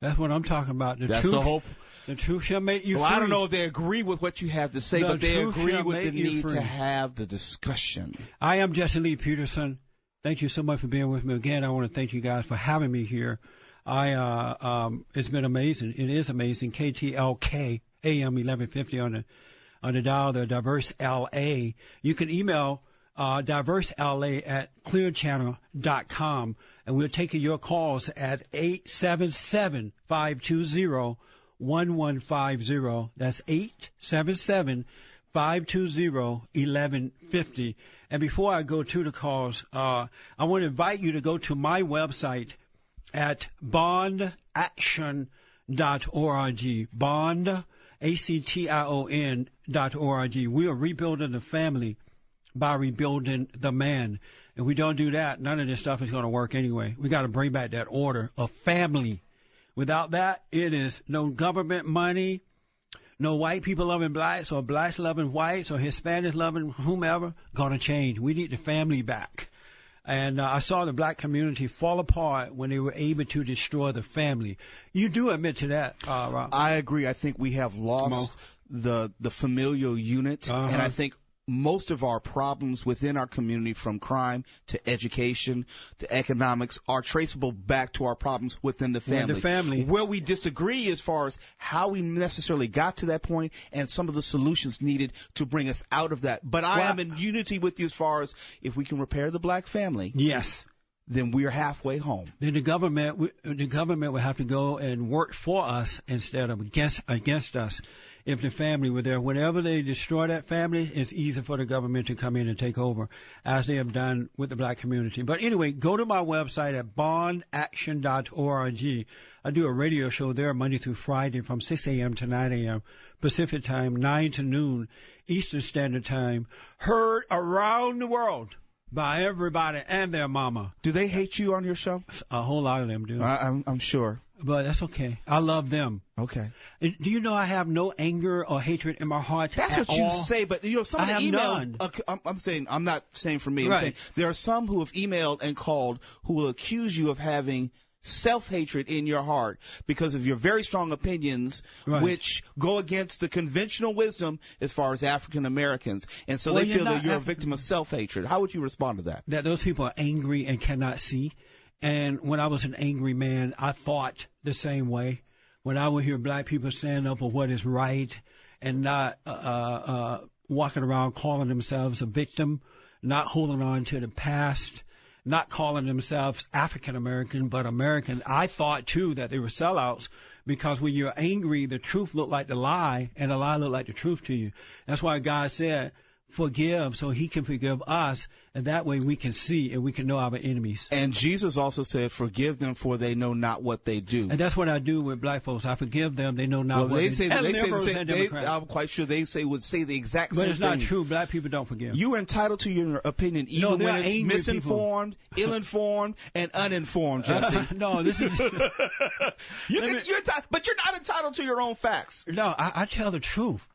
That's what I'm talking about. That's the hope. The truth shall make you free. I don't know if they agree with what you have to say, but they agree with the need to have the discussion. I am Jesse Lee Peterson. Thank you so much for being with me again. I want to thank you guys for having me here. It's been amazing. It is amazing. KTLK-AM 1150 on the dial, the Diverse LA. You can email diversela@clearchannel.com, and we'll take your calls at 877-520-1150. That's 877-520-1150. And before I go to the calls, I want to invite you to go to my website at bondaction.org. Bond, ACTION.org. We are rebuilding the family by rebuilding the man. If we don't do that, none of this stuff is going to work anyway. We got to bring back that order of family. Without that, it is no government money, no white people loving blacks or blacks loving whites or Hispanics loving whomever going to change. We need the family back. And I saw the black community fall apart when they were able to destroy the family. You do admit to that, Rob? I agree. I think we have lost the familial unit, and I think most of our problems within our community, from crime to education to economics, are traceable back to our problems within the family. Where we disagree as far as how we necessarily got to that point and some of the solutions needed to bring us out of that. But I am in unity with you as far as if we can repair the black family. Yes. Then we're halfway home. Then the government will have to go and work for us instead of against us. if the family were there. Whenever they destroy that family, it's easy for the government to come in and take over, as they have done with the black community. But anyway, go to my website at bondaction.org. I do a radio show there Monday through Friday from 6 a.m. to 9 a.m. Pacific time, 9 to noon Eastern Standard Time, heard around the world by everybody and their mama. Do they hate you on your show? A whole lot of them do. I'm sure. But that's okay. I love them. Okay. And do you know I have no anger or hatred in my heart? That's what you say, but some of the emails. None. I'm not saying for me. Right. I'm saying there are some who have emailed and called who will accuse you of having self-hatred in your heart because of your very strong opinions, right, which go against the conventional wisdom as far as African Americans, and so they feel that you're a victim of self-hatred. How would you respond to that? That those people are angry and cannot see. And when I was an angry man, I thought the same way. When I would hear black people stand up for what is right and not walking around calling themselves a victim, not holding on to the past, not calling themselves African American, but American, I thought, too, that they were sellouts, because when you're angry, the truth looked like the lie, and the lie looked like the truth to you. That's why God said, forgive so he can forgive us, and that way we can see and we can know our enemies. And Jesus also said, forgive them for they know not what they do. And that's what I do with black folks. I forgive them. They know not what they do. I'm quite sure would say the exact same thing. But it's not true. Black people don't forgive. You are entitled to your opinion even when it's misinformed, ill-informed, and uninformed, Jesse. No, this is... but you're not entitled to your own facts. No, I tell the truth.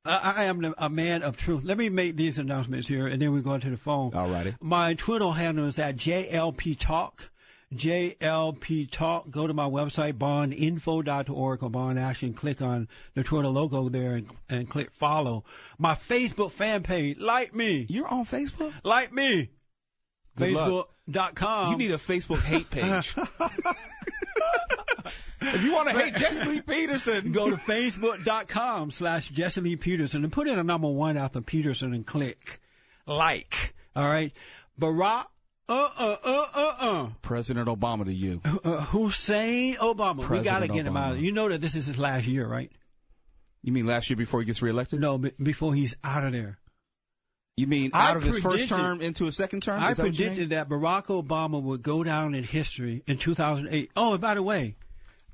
I am a man of truth. Let me make these announcements here, and then we go into the phone. All righty. My Twitter handle is at JLP Talk. JLP Talk. Go to my website, bondinfo.org or Bond Action. Click on the Twitter logo there and click follow. My Facebook fan page, like me. You're on Facebook? Like me. Facebook.com. You need a Facebook hate page. If you want to hate Jesse Lee Peterson, go to Facebook.com/Jesse Lee Peterson and put in a number 1 after Peterson and click like. All right. Barack, President Obama to you. Hussein Obama. President we got to get him Obama. out. You know that this is his last year, right? You mean last year before he gets reelected? No, before he's out of there. You mean out of his first term into a second term? I predicted that Barack Obama would go down in history in 2008. Oh, and by the way,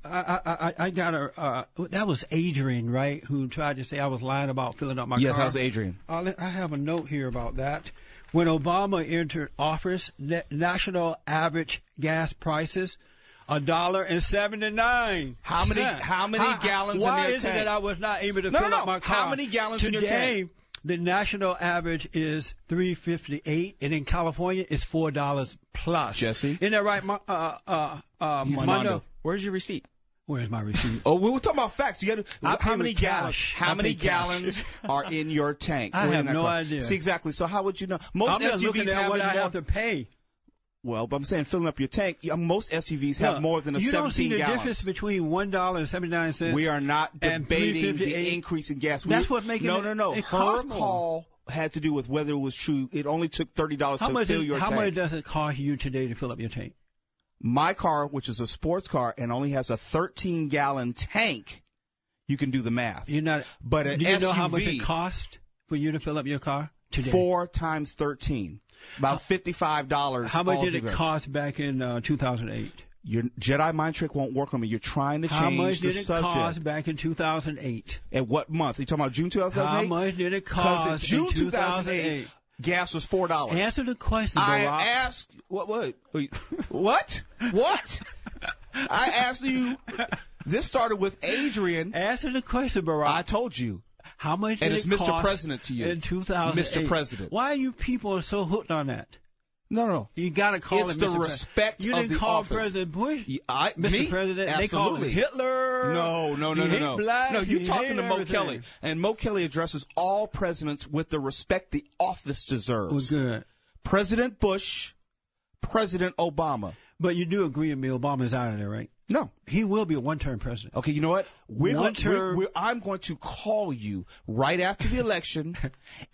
I got that was Adrian, right, who tried to say I was lying about filling up my car. Yes, that was Adrian. I have a note here about that. When Obama entered office, national average gas prices, $1.79. How many gallons in your tank? Why is it that I was not able to fill up my car? How many gallons in your tank? The national average is $3.58, and in California it's $4 plus. Jesse, isn't that right, Mondo? Where's your receipt? Where's my receipt? Oh, we were talking about facts. You got to. How many gallons? How many gallons are in your tank? I have no idea. See, exactly. So how would you know? Most I'm SUVs looking at what I have to pay. Well, but I'm saying filling up your tank. Most SUVs have more than a 17 gallons. You don't see the difference between $1.79. We are not debating the increase in gas. That's what making No. Her call had to do with whether it was true. It only took $30 to fill your tank. How much does it cost you today to fill up your tank? My car, which is a sports car and only has a 13-gallon tank, you can do the math. But an do you SUV, know how much it cost for you to fill up your car today? 4 times 13, about $55. How much did it cost back in 2008? Your Jedi mind trick won't work on me. You're trying to change the subject. How much did it cost back in 2008? At what month? Are you talking about June 2008? How much did it cost in June 2008? Gas was $4. Answer the question, Barack. I asked what? I asked you. This started with Adrian. Answer the question, Barack. I told you. How much and did it's it Mr. cost President to you. In 2008? Mr. President. Why are you people so hooked on that? No. You got to call it's him the Mr. respect You of didn't the call office. President Bush, Mr. President. Absolutely. They call him Hitler. No. Black, no, you're talking to Mo everything. Kelly, and Mo Kelly addresses all presidents with the respect the office deserves. Was good. President Bush, President Obama. But you do agree with me, Obama's out of there, right? No. He will be a one-term president. Okay, you know what? I'm going to call you right after the election,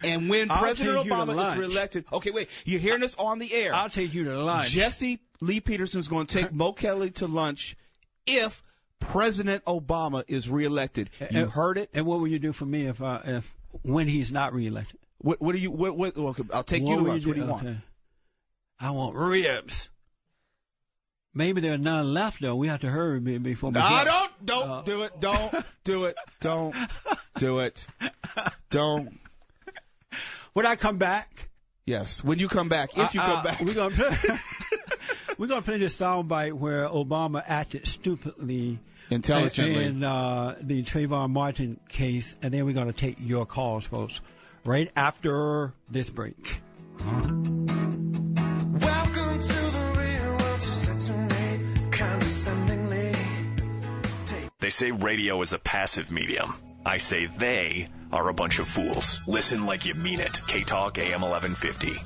and when President Obama is reelected. Okay, wait. You're hearing this on the air. I'll take you to lunch. Jesse Lee Peterson is going to take Mo Kelly to lunch if President Obama is reelected. You heard it. And what will you do for me if when he's not reelected? What do you? Okay, I'll take you to lunch. What do you want? Okay. I want ribs. Maybe there are none left though. We have to hurry before. Don't do it. Don't do it. Don't do it. Don't. Would I come back? Yes. When you come back, if you come back, we're gonna play this soundbite where Obama acted stupidly, intelligently in the Trayvon Martin case, and then we're gonna take your calls, folks, right after this break. Welcome to the real world, she said to me, condescendingly. They say radio is a passive medium. I say they are a bunch of fools. Listen like you mean it. KTLK-AM 1150.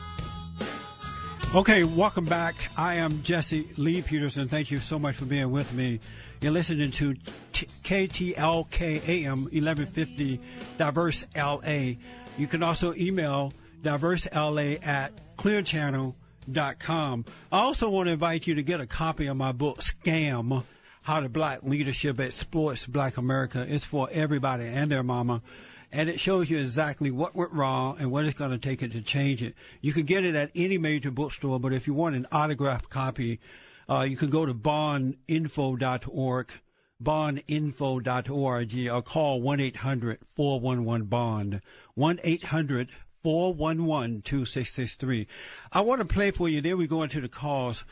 Okay, welcome back. I am Jesse Lee Peterson. Thank you so much for being with me. You're listening to KTLK-AM 1150 Diverse LA. You can also email diversela@clearchannel.com. I also want to invite you to get a copy of my book, Scam, How the Black Leadership Exploits Black America. It's for everybody and their mama. And it shows you exactly what went wrong and what it's going to take it to change it. You can get it at any major bookstore, but if you want an autographed copy, you can go to bondinfo.org, bondinfo.org, or call 1-800-411-BOND, 1-800-411-2663. I want to play for you, then we go into the calls.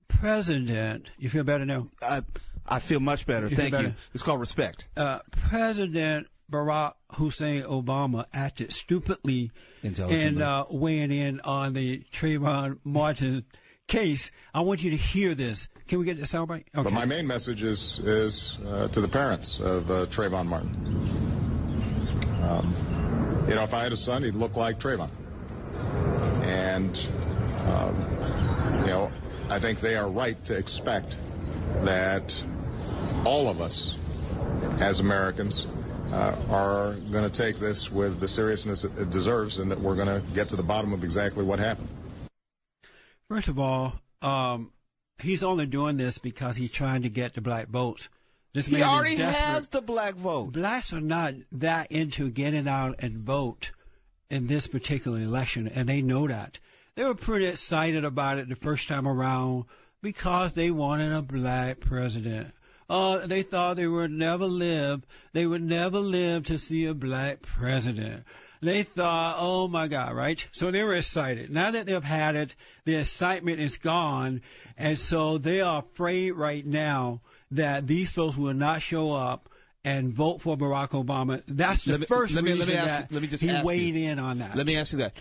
President, you feel better now? I feel much better. Thank you. It's called respect. President Barack Hussein Obama acted stupidly in weighing in on the Trayvon Martin case. I want you to hear this. Can we get the soundbite? Okay. But my main message is to the parents of Trayvon Martin. If I had a son, he'd look like Trayvon. And, I think they are right to expect that all of us as Americans are going to take this with the seriousness it deserves, and that we're going to get to the bottom of exactly what happened. First of all, he's only doing this because he's trying to get the black votes. He already has the black vote. Blacks are not that into getting out and vote in this particular election, and they know that. They were pretty excited about it the first time around because they wanted a black president. They thought they would never live to see a black president. They thought, oh my God, right? So they were excited. Now that they've had it, the excitement is gone, and so they are afraid right now that these folks will not show up and vote for Barack Obama. That's the first reason that he weighed in on that. Let me ask you that.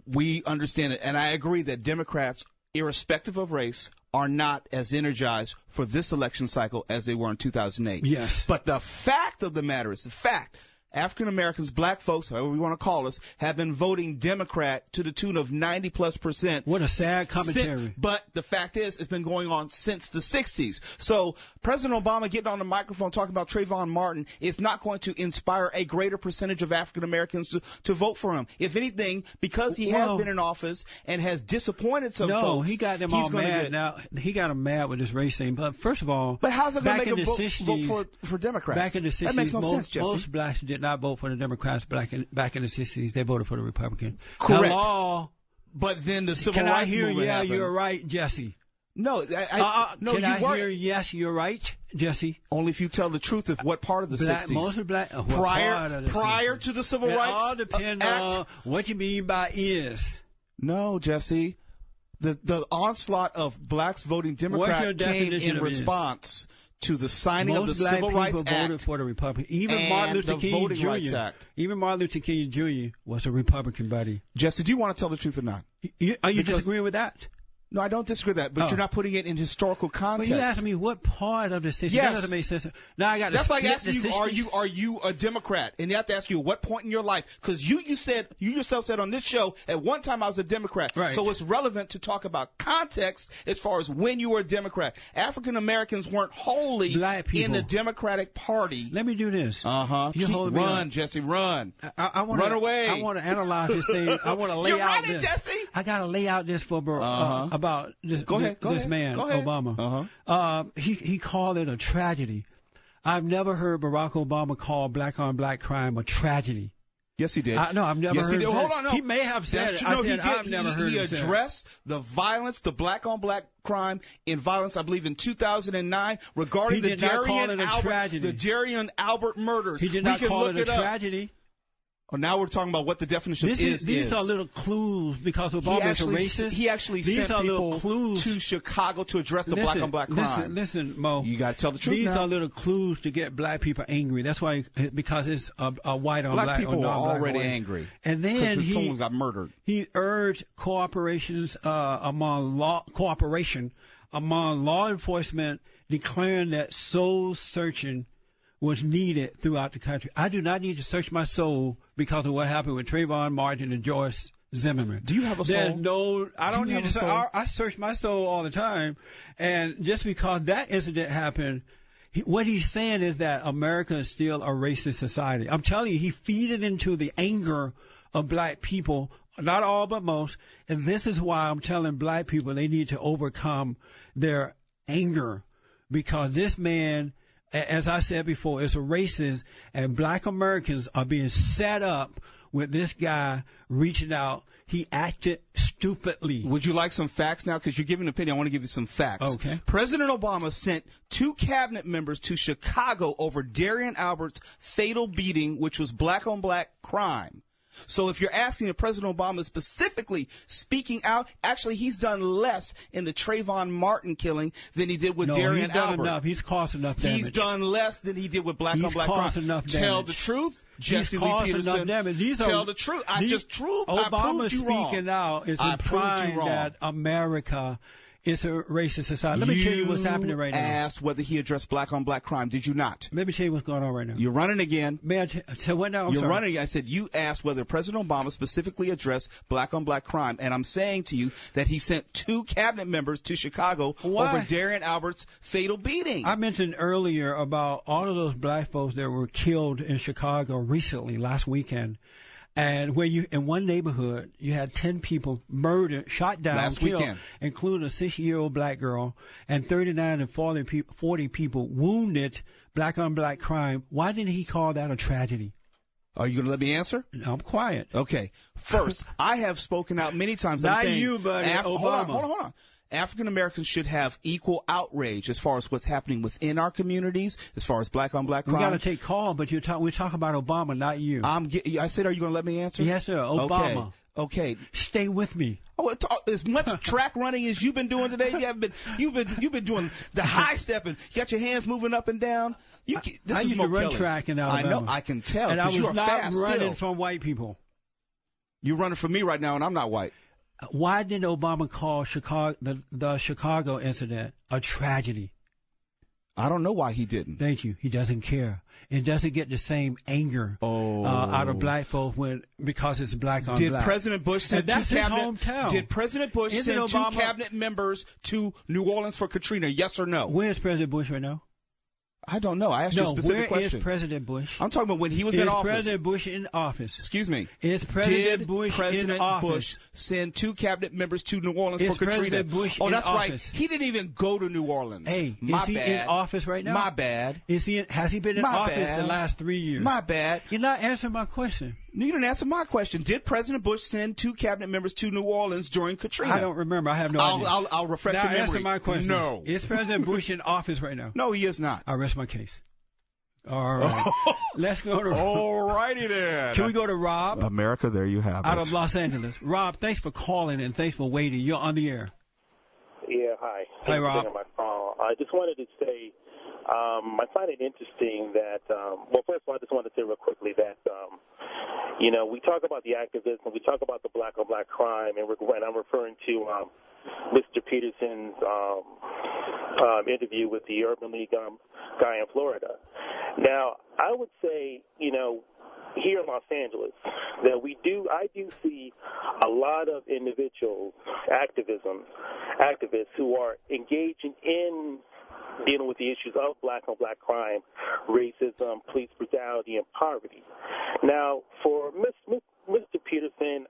We understand it, and I agree that Democrats, irrespective of race, are not as energized for this election cycle as they were in 2008. Yes. But the fact of the matter is, African Americans, black folks, however we want to call us, have been voting Democrat to the tune of 90+%. What a sad commentary. But the fact is, it's been going on since the 60s. So President Obama getting on the microphone talking about Trayvon Martin is not going to inspire a greater percentage of African Americans to vote for him. If anything, because he has been in office and has disappointed some folks. No, he got them all mad. Now, he got them mad with this race thing. But first of all, but how's it going to make them vote for Democrats? Back in the 60s, that makes no sense, Jesse. Most blacks did not vote for the Democrats back in the 60s. They voted for the Republican. Correct. Hello? But then the civil rights movement happened. You're right, Jesse? No, Can I hear yes, you're right, Jesse? Only if you tell the truth of what part of the 60s. Most of black. Prior to the civil rights. It all depends on what you mean by is. No, Jesse. The onslaught of blacks voting Democrat came in response to the signing of the Civil Rights Act. Most black people voted for the Republican. Even Martin Luther King Jr. Even Martin Luther King Jr. was a Republican, buddy. Jesse, do you want to tell the truth or not? Are you disagreeing with that? No, I don't disagree with that, but you're not putting it in historical context. Well, you asked me what part of the 60s. Yes. That doesn't make sense. Now I got to That's like asking you, are you a Democrat? And you have to ask you what point in your life, because you yourself said on this show at one time I was a Democrat. Right. So it's relevant to talk about context as far as when you were a Democrat. African Americans weren't wholly in the Democratic Party. Let me do this. Run, Jesse, run. Run away. I want to analyze this thing. I want to lay You're out running, this. Jesse. I got to lay out this for about about this man, Obama. He called it a tragedy. I've never heard Barack Obama call black-on-black crime a tragedy. Yes, he did. No, I've never heard him. Hold on, no. He may have said it. I've never heard him say it. He addressed the violence, the black-on-black crime in violence, I believe, in 2009 regarding the Darian Albert murders. He did not call it a tragedy. Oh, now we're talking about what the definition is. These are little clues because Obama is a racist. He actually sent people to Chicago to address the black-on-black crime. Listen, Mo. You got to tell the truth. These are little clues to get black people angry. That's why, because it's a white on black. Black people are already white. Angry. And then someone got murdered. He urged cooperation among law enforcement, declaring that soul searching was needed throughout the country. I do not need to search my soul because of what happened with Trayvon Martin and Joyce Zimmerman. Do you have a soul? I don't need to search. I search my soul all the time. And just because that incident happened, what he's saying is that America is still a racist society. I'm telling you, he feeded into the anger of black people, not all but most. And this is why I'm telling black people they need to overcome their anger, because this man, as I said before, is a racist, and black Americans are being set up with this guy reaching out. He acted stupidly. Would you like some facts now? Because you're giving an opinion. I want to give you some facts. Okay. President Obama sent 2 cabinet members to Chicago over Darian Albert's fatal beating, which was black-on-black crime. So if you're asking if President Obama is specifically speaking out, actually he's done less in the Trayvon Martin killing than he did with Darian Albert. He's done enough. He's caused enough damage. He's done less than he did with black-on-black crime. He's caused enough damage. Tell the truth, Jesse Lee Peterson. Enough damage. Tell the truth. I Obama proved you wrong. speaking out is implying that America is a racist society. Let me tell you what's happening right now. You asked whether he addressed black-on-black crime. Did you not? Let me tell you what's going on right now. You're running again. So what now? You're running. I said you asked whether President Obama specifically addressed black-on-black crime, and I'm saying to you that he sent 2 cabinet members to Chicago over Darian Albert's fatal beating. I mentioned earlier about all of those black folks that were killed in Chicago recently, last weekend. And where in one neighborhood, you had 10 people murdered, shot down, killed, weekend, including a 6-year-old black girl, and 39 and 40 people wounded, black-on-black crime. Why didn't he call that a tragedy? Are you going to let me answer? I'm quiet. Okay. First, I have spoken out many times. Not you, buddy. Obama. Hold on. African Americans should have equal outrage as far as what's happening within our communities, as far as black-on-black crime. We got to take call, but we're talking about Obama, not you. I said, are you going to let me answer? Yes, sir. Obama. Okay. Stay with me. Oh, as much track running as you've been doing today, you've been doing the high stepping. You got your hands moving up and down. I used to run track in Alabama. I know. I can tell. And I was not running still. from white people. You're running from me right now, and I'm not white. Why didn't Obama call the Chicago incident a tragedy? I don't know why he didn't. Thank you. He doesn't care. It doesn't get the same anger out of black folk because it's black on black. Did President Bush send his hometown? Did President Bush send 2 cabinet members to New Orleans for Katrina? Yes or no? Where is President Bush right now? I don't know. I asked you a specific question. Where is President Bush? I'm talking about when he was in office. Is President Bush in office? Excuse me. Is President Bush President in office? Bush send 2 cabinet members to New Orleans for Katrina? President Bush in office? Right. He didn't even go to New Orleans. Hey, is he in office right now? My bad. Has he been in office the last 3 years? My bad. You're not answering my question. No, you didn't answer my question. Did President Bush send 2 cabinet members to New Orleans during Katrina? I don't remember. I have no idea. I'll refresh your memory. Now answer my question. No. Is President Bush in office right now? No, he is not. I rest my case. All right. Let's go to All righty then. Can we go to Rob? America, there you have it. Out of Los Angeles. Rob, thanks for calling and thanks for waiting. You're on the air. Yeah, hi. Hi, Rob. I just wanted to say I find it interesting that, first of all, I just wanted to say real quickly that, we talk about the activism, we talk about the black-on-black crime, and I'm referring to Mr. Peterson's interview with the Urban League guy in Florida. Now, I would say, here in Los Angeles, that I do see a lot of individuals, activists who are engaging in dealing with the issues of black-on-black crime, racism, police brutality, and poverty. Now, for Mr. Peterson,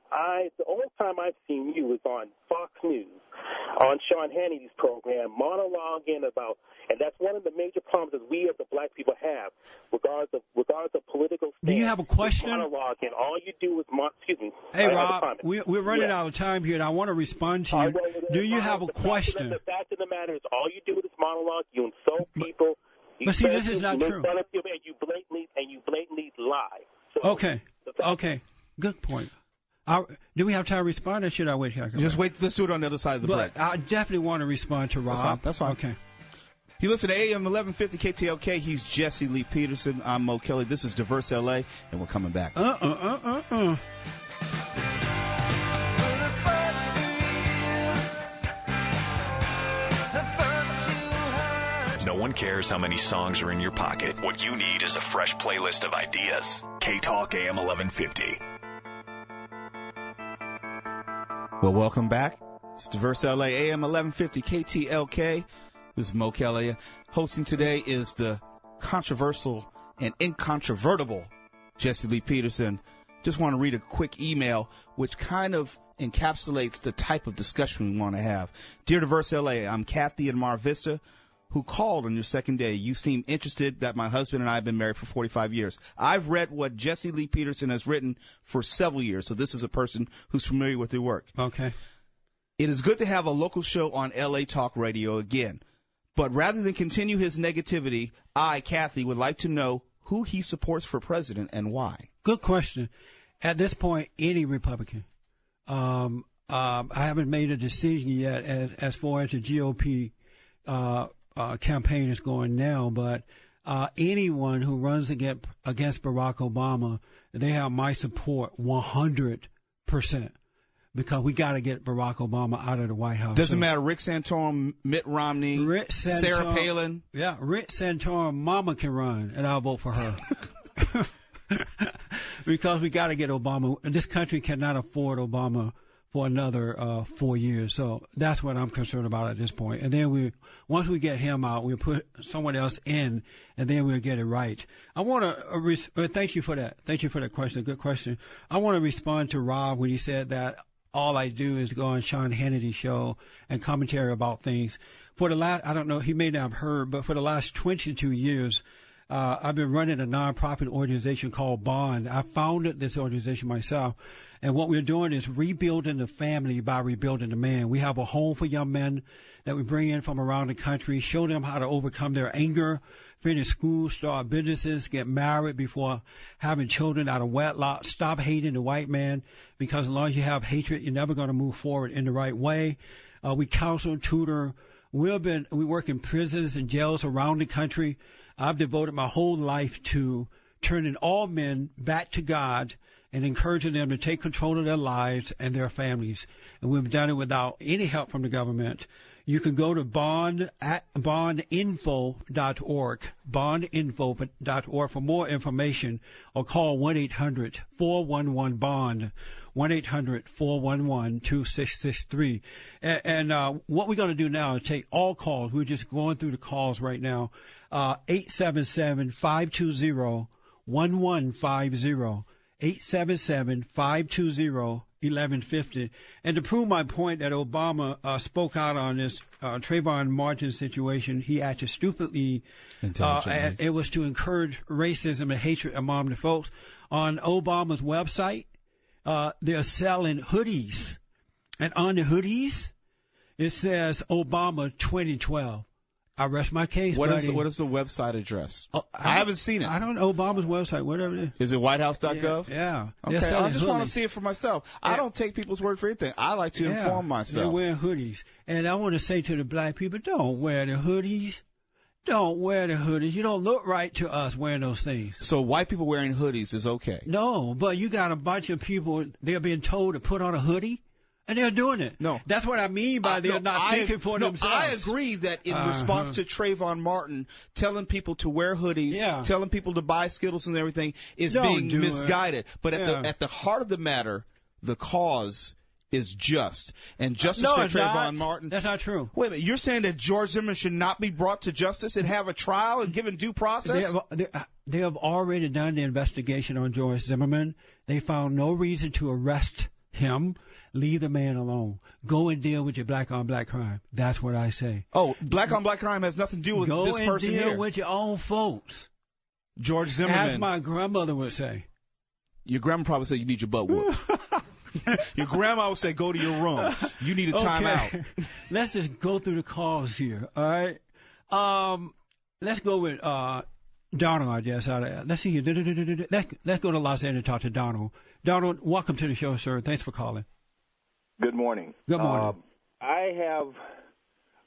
the only time I've seen you is on Fox News on Sean Hannity's program, monologuing about, and that's one of the major problems that we as the black people have, regardless of political stance. Do you have a question? Monologuing, all you do is, excuse me. Hey, Rob, we're running out of time here, and I want to respond to you. Do you have a question? The fact of the matter is, all you do is monologue. You insult people. But see, this is not true. And you blatantly lie. So Okay. Good point. Do we have time to respond, or should I wait here? Just wait. Let's do it on the other side of the break. I definitely want to respond to Rob. That's fine. Okay. You listen to AM 1150 KTLK. He's Jesse Lee Peterson. I'm Mo Kelly. This is Diverse LA, and we're coming back. No one cares how many songs are in your pocket. What you need is a fresh playlist of ideas. K-Talk-AM 1150. Well, welcome back. It's Diverse LA, AM 1150 KTLK. This is Mo Kelly. Hosting today is the controversial and incontrovertible Jesse Lee Peterson. Just want to read a quick email which kind of encapsulates the type of discussion we want to have. Dear Diverse LA, I'm Kathy in Mar Vista, who called on your second day. You seem interested that my husband and I have been married for 45 years. I've read what Jesse Lee Peterson has written for several years, so this is a person who's familiar with your work. Okay. It is good to have a local show on LA Talk Radio again. But rather than continue his negativity, I, Kathy, would like to know who he supports for president and why. Good question. At this point, any Republican. I haven't made a decision yet as far as the GOP campaign is going now, but anyone who runs against Barack Obama, they have my support 100%. Because we got to get Barack Obama out of the White House. Doesn't matter. Rick Santorum, Mitt Romney, Sarah Palin. Yeah, Rick Santorum, Mama can run, and I'll vote for her. Because we got to get Obama. This country cannot afford Obama for another 4 years. So that's what I'm concerned about at this point. And then once we get him out, we'll put someone else in, and then we'll get it right. I want to thank you for that. Thank you for that question. Good question. I want to respond to Rob when he said that all I do is go on Sean Hannity's show and commentary about things. For the last, I don't know, he may not have heard, but for the last 22 years, I've been running a nonprofit organization called Bond. I founded this organization myself. And what we're doing is rebuilding the family by rebuilding the man. We have a home for young men that we bring in from around the country, show them how to overcome their anger, finish school, start businesses, get married before having children out of wedlock, stop hating the white man, because as long as you have hatred, you're never going to move forward in the right way. We counsel, tutor. We work in prisons and jails around the country. I've devoted my whole life to turning all men back to God and encouraging them to take control of their lives and their families. And we've done it without any help from the government. You can go to bondinfo.org, bondinfo.org for more information, or call 1-800-411-BOND, 1-800-411-2663. And what we're going to do now is take all calls. We're just going through the calls right now. 877-520-1150. 877-520-1150. And to prove my point that Obama spoke out on this Trayvon Martin situation, he acted stupidly. And it was to encourage racism and hatred among the folks. On Obama's website, they're selling hoodies. And on the hoodies, it says Obama 2012. I rest my case. What is the website address? I haven't seen it. I don't know Obama's website, whatever it is. Is it whitehouse.gov? Yeah. Okay, I just want to see it for myself. I don't take people's word for anything. I like to inform myself. They're wearing hoodies. And I want to say to the black people, don't wear the hoodies. Don't wear the hoodies. You don't look right to us wearing those things. So white people wearing hoodies is okay? No, but you got a bunch of people, they're being told to put on a hoodie. And they're doing it. No. That's what I mean by they're not thinking for themselves. I agree that in response to Trayvon Martin, telling people to wear hoodies, telling people to buy Skittles and everything is being misguided. But at the heart of the matter, the cause is just. And justice for Trayvon Martin. That's not true. Wait a minute. You're saying that George Zimmerman should not be brought to justice and have a trial and given due process? They have already done the investigation on George Zimmerman. They found no reason to arrest him. Leave the man alone. Go and deal with your black-on-black crime. That's what I say. Oh, black-on-black crime has nothing to do with this person here. Go and deal with your own folks. George Zimmerman. As my grandmother would say. Your grandma probably said you need your butt whooped. Your grandma would say go to your room. You need a timeout. Let's just go through the calls here, all right? Let's go with Donald, I guess. Let's see here. Let's go to Los Angeles and talk to Donald. Donald, welcome to the show, sir. Thanks for calling. Good morning. Good morning. I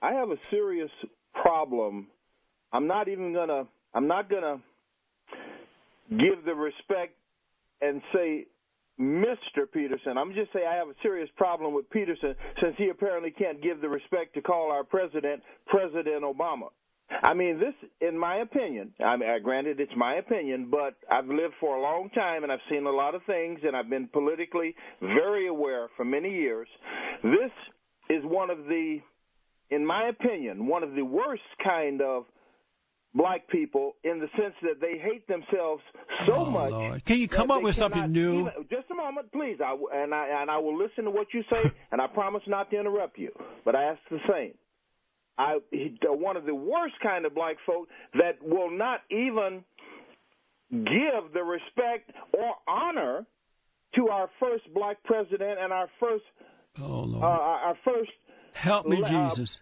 have a serious problem. I'm not gonna give the respect and say Mr. Peterson. I'm just say I have a serious problem with Peterson since he apparently can't give the respect to call our president President Obama. I mean, this, in my opinion, granted it's my opinion, but I've lived for a long time and I've seen a lot of things and I've been politically very aware for many years. This is one of the, in my opinion, one of the worst kind of black people in the sense that they hate themselves so much. Lord. Can you come up with something new? Just a moment, please. I will listen to what you say, and I promise not to interrupt you. But I ask the same. One of the worst kind of black folk that will not even give the respect or honor to our first black president and our first, help me, Jesus,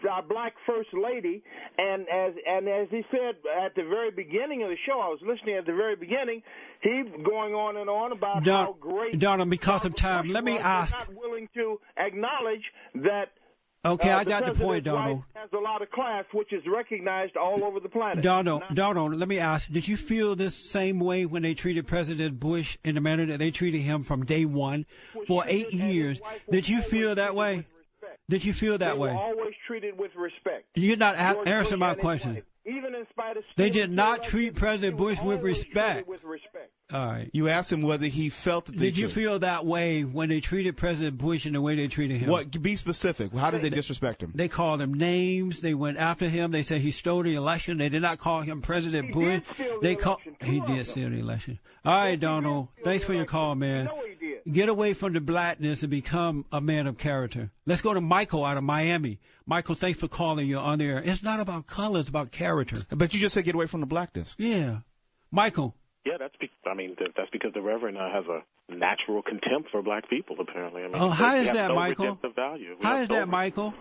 our black first lady. And as he said at the very beginning of the show, I was listening at the very beginning. He going on and on about how great. Donald, because of time, let me ask. Not willing to acknowledge that. Okay, I got the point, Donald. Has a lot of class, which is recognized all over the planet. Donald, let me ask, did you feel this same way when they treated President Bush in the manner that they treated him from day one for 8 years? Did you feel that way? Did you feel that way? They were always treated with respect. You're not answering my question. Even in spite of they did not treat President Bush with respect. All right. You asked him whether he felt that they did you feel that way when they treated President Bush in the way they treated him? What? Be specific. How did they disrespect him? They called him names. They went after him. They said he stole the election. They did not call him President Bush. He did steal the election. All right, Donald. Thanks for your call, man. Get away from the blackness and become a man of character. Let's go to Michael out of Miami. Michael, thanks for calling. You're on the air. It's not about color. It's about character. But you just said get away from the blackness. Yeah. Michael. Yeah, that's because the Reverend has a natural contempt for black people, apparently. How is that, Michael? How is that, Michael?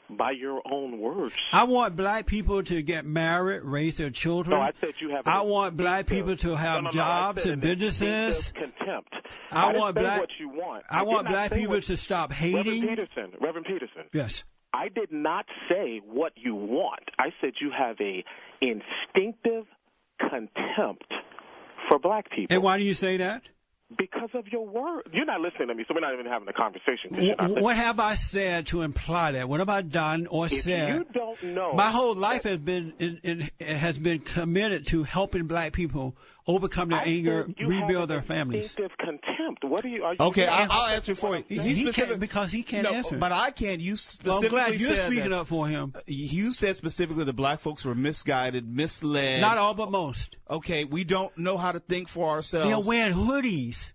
By your own words. I want black people to get married, raise their children. No, I said you have. I want black people to have jobs and businesses. Contempt. I want black. What you want. I want black people to stop hating. Reverend Peterson. Yes. I did not say what you want. I said you have a instinctive contempt for black people. And why do you say that? Because of your word. You're not listening to me, so we're not even having a conversation. What have I said to imply that? What have I done or said? You don't know. My whole life has been committed to helping black people overcome their anger, rebuild their families. Instinctive contempt. What are you? Okay, I'll answer for you. He can't, because he can't answer. But I can. You specifically I'm glad you're said speaking up for him. You said specifically that black folks were misguided, misled. Not all, but most. Okay, we don't know how to think for ourselves. They're wearing hoodies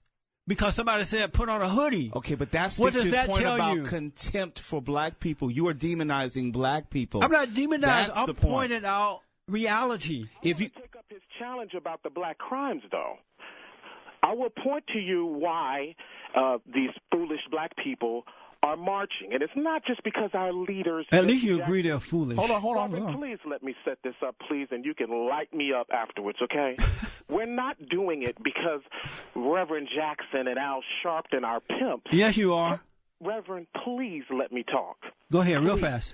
because somebody said put on a hoodie. Okay, but that's what does that point about you? Contempt for black people. You are demonizing black people. I'm not demonizing. I'm pointing out reality. If you take up his challenge about the black crimes, though, I will point to you why these foolish black people are marching, and it's not just because our leaders. At least you agree they're foolish. Hold on. Please let me set this up, please, and you can light me up afterwards, okay? We're not doing it because Reverend Jackson and Al Sharpton are pimps. Yes, you are. Reverend, please let me talk. Go ahead, real fast.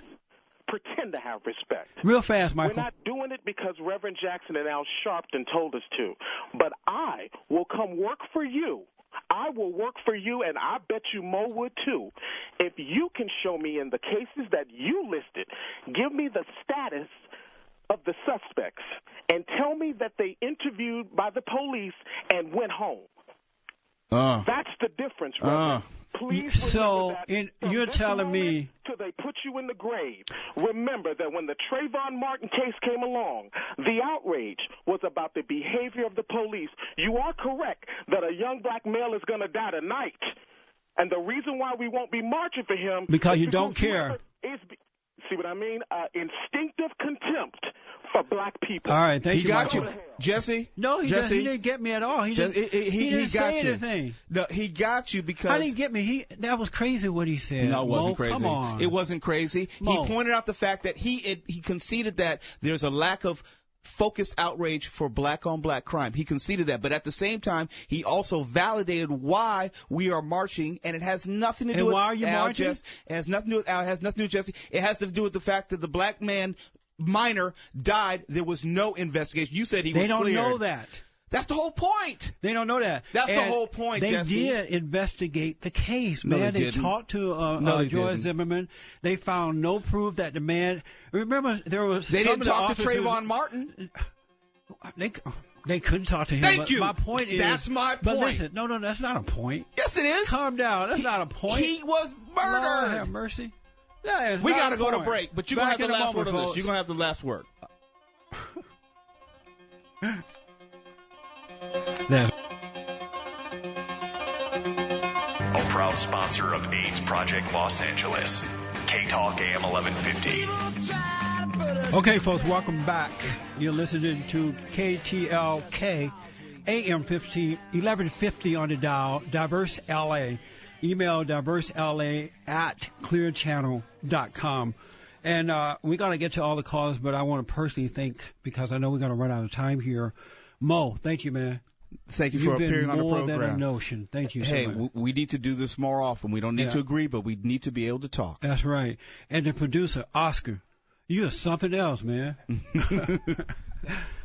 Pretend to have respect. Real fast, Michael. We're not doing it because Reverend Jackson and Al Sharpton told us to. But I will come work for you. I will work for you, and I bet you Mo would too. If you can show me in the cases that you listed, give me the status of the suspects, and tell me that they interviewed by the police and went home. That's the difference, Reverend. Please so you're telling me till they put you in the grave. Remember that when the Trayvon Martin case came along, the outrage was about the behavior of the police. You are correct that a young black male is going to die tonight. And the reason why we won't be marching for him because is you don't care. See what I mean? Instinctive contempt for black people. All right, thank you. He got you, Jesse. No, he Jesse. he didn't get me at all. He didn't got say you. anything. No, he got you because I didn't get me. That was crazy what he said. No, it wasn't Mo, crazy. Come on. It wasn't crazy. Mo. He pointed out the fact that he conceded that there's a lack of focused outrage for black-on-black crime. He conceded that, but at the same time, he also validated why we are marching, and it has nothing to do and with why are you Al. marching? It has nothing to do with Al. It has nothing to do with Jesse. It has to do with the fact that the black man minor died. There was no investigation. You said he was cleared. They don't know that. That's the whole point. They don't know that. That's the whole point, they Jesse. did investigate the case, No, man. they They didn't. talked to No, they George didn't. Zimmerman. They found no proof that the man. Remember, there was. They some didn't of the talk to officers- Trayvon Martin. They couldn't talk to him. Thank but you. My point is. That's my But point. listen, no, that's not a point. Yes, it is. Calm down. That's not a point. He was Lord murdered. have mercy. That is We not got to a go to point. break, but you're going to Back have the in a last word moment, on this. folks. You're going to have the last word. Yeah. A proud sponsor of AIDS Project Los Angeles. KTLK-AM 1150. Okay, folks, welcome back. You're listening to KTLK-AM 1150 on the dial, Diverse LA. Email diversela@clearchannel.com. And we're going to get to all the calls, but I want to personally thank, because I know we're going to run out of time here. Mo, thank you, man. Thank you for appearing on the program. You've been more than a notion. Thank you Hey, so much. we need to do this more often. We don't need to agree, but we need to be able to talk. That's right. And the producer, Oscar, you are something else, man.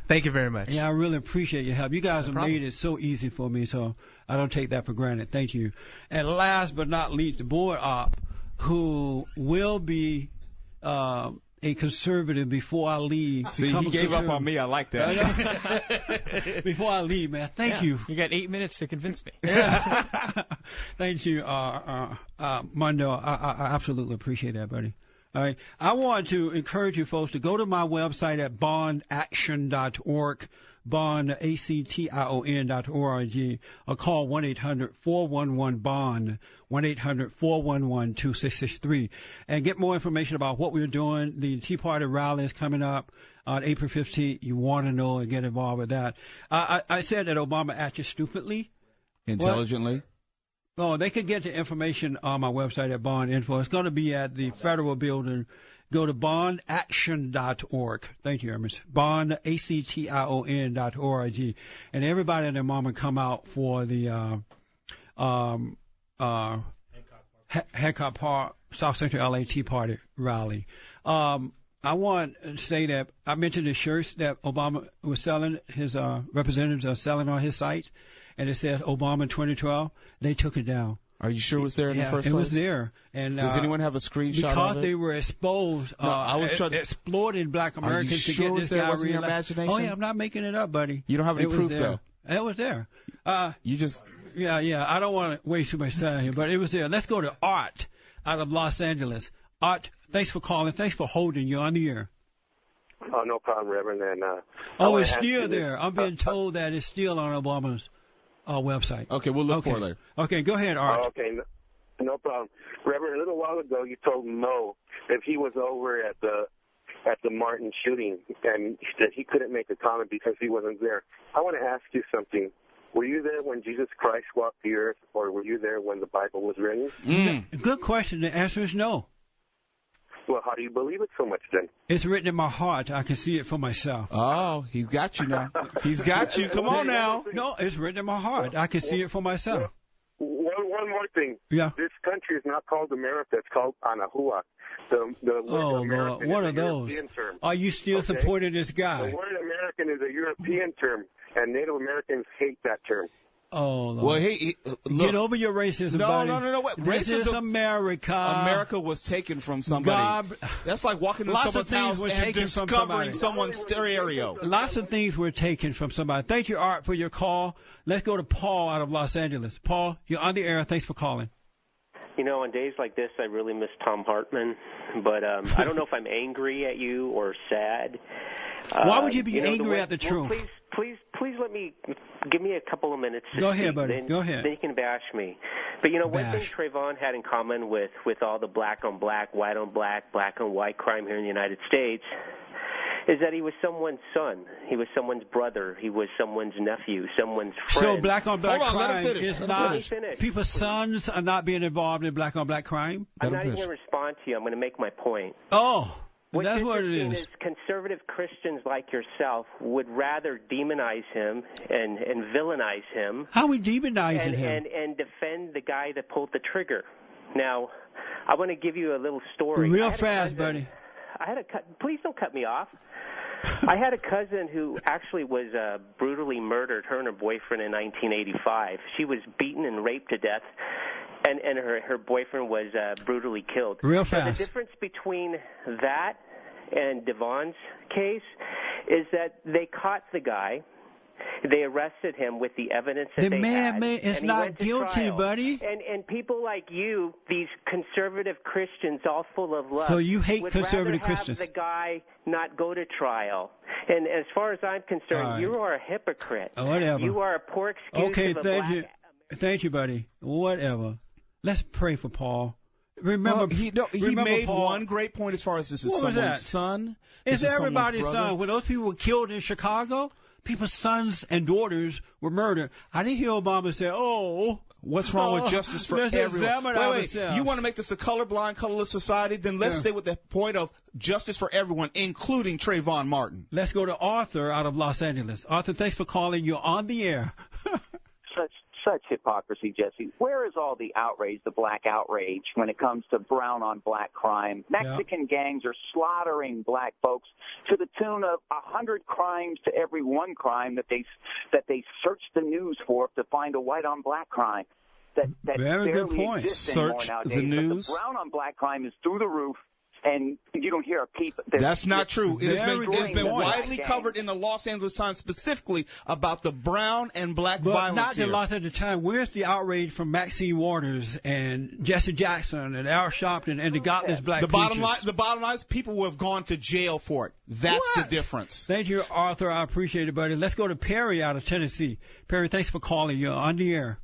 Thank you very much. Yeah, I really appreciate your help. You guys have problem. made it so easy for me, so I don't take that for granted. Thank you. And last but not least, the board op, who will be a conservative before I leave. See, he gave up on me. I like that. Before I leave, man. Thank you. You got 8 minutes to convince me. Thank you, Mondo. I absolutely appreciate that, buddy. All right. I want to encourage you folks to go to my website at bondaction.org, bondaction.org, or call 1-800-411-BOND, 1-800-411-2663, and get more information about what we're doing. The Tea Party rally is coming up on April 15th. You want to know and get involved with that. I said that Obama acted stupidly. Intelligently. What? Oh, they can get the information on my website at Bond Info. It's going to be at the Federal Building. Go to bondaction.org. Thank you, Ernest. bondaction.org. And everybody and their mama come out for the Hancock Park, South Central LA Tea Party rally. I want to say that I mentioned the shirts that Obama was selling, his representatives are selling on his site, and it says Obama 2012. They took it down. Are you sure it was there in the first place? It was there. And does anyone have a screenshot because of it? they were exposed, No, I was trying exploiting black Americans to sure get it this was there? guy Wasn't your reelected. imagination? Oh yeah, I'm not making it up, buddy. You don't have any It was proof, there. though. It was there. You just. Yeah. I don't want to waste too much time here, but it was there. Let's go to Art out of Los Angeles. Art, thanks for calling. Thanks for holding you on the air. Oh, no problem, Reverend. And it's still there. I'm being told that it's still on Obama's website. Okay, we'll look for it later. Okay, go ahead, Art. Okay, no problem, Reverend. A little while ago, you told Mo if he was over at the Martin shooting and that he couldn't make a comment because he wasn't there. I want to ask you something. Were you there when Jesus Christ walked the earth, or were you there when the Bible was written? Good question. The answer is no. Well, how do you believe it so much then? It's written in my heart. I can see it for myself. Oh, he's got you now. He's got you. Come on now. No, it's written in my heart. I can see it for myself. One more thing. Yeah. This country is not called America. It's called Anahuac. The word Oh, American Lord. What is are a those? European term. Are you still supporting this guy? The word American is a European term, and Native Americans hate that term. Oh, Lord. Well, look. Get over your racism, buddy. No. Wait. This is America. America was taken from somebody. That's like walking into Lots of someone's things house were and taken from discovering somebody. someone's stereo. Lots of things were taken from somebody. Thank you, Art, for your call. Let's go to Paul out of Los Angeles. Paul, you're on the air. Thanks for calling. You know, on days like this, I really miss Tom Hartman, but I don't know if I'm angry at you or sad. Why would you be angry at the truth? Please give me a couple of minutes to Go ahead, speak. buddy. Then, Go ahead. Then you can bash me. But, you know, one thing Trayvon had in common with all the black-on-black, white-on-black, black-on-white crime here in the United States is that he was someone's son. He was someone's brother. He was someone's nephew, someone's friend. So black-on-black crime is Let me not... finish. People's sons are not being involved in black-on-black crime? I'm not even going to respond to you. I'm going to make my point. Oh, What's that's what it interesting is conservative Christians like yourself would rather demonize him and villainize him. How are we demonizing him? And defend the guy that pulled the trigger. Now, I want to give you a little story. Real fast, buddy. Please don't cut me off. I had a cousin who actually was brutally murdered, her and her boyfriend, in 1985. She was beaten and raped to death, and her boyfriend was brutally killed. Real So fast. the difference between that and Devon's case is that they caught the guy. They arrested him with the evidence that The they man had. is and he not went to guilty, trial. buddy. And people like you, these conservative Christians, all full of love. So you hate would conservative rather Christians. have the guy not go to trial. And as far as I'm concerned, All right. you are a hypocrite. Whatever. You are a poor excuse Okay, of a thank black you. Thank you, buddy. Whatever. Let's pray for Paul. Remember, he remember made Paul. one great point as far as this is What was someone's that? son. It's this is someone's everybody's brother. son. When those people were killed in Chicago, people's sons and daughters were murdered. I didn't hear Obama say, "Oh, what's wrong with justice for let's everyone?" examine Wait, ourselves. you want to make this a colorblind, colorless society? Then let's stay with the point of justice for everyone, including Trayvon Martin. Let's go to Arthur out of Los Angeles. Arthur, thanks for calling. You're on the air. Such hypocrisy, Jesse. Where is all the outrage, the black outrage, when it comes to brown on black crime? Mexican gangs are slaughtering black folks to the tune of 100 crimes to every one crime that they search the news for to find a white on black crime. That Very good barely point. exists anymore Search nowadays. the news. But the brown on black crime is through the roof. And you don't hear a peep. That's not true. It has been widely gang. covered in the Los Angeles Times specifically about the brown and black violence Not the here. Los Angeles Times. Where's the outrage from Maxine Waters and Jesse Jackson and Al Sharpton and the godless black The bottom preachers? line is people who have gone to jail for it. That's the difference. Thank you, Arthur. I appreciate it, buddy. Let's go to Perry out of Tennessee. Perry, thanks for calling. You're on the air.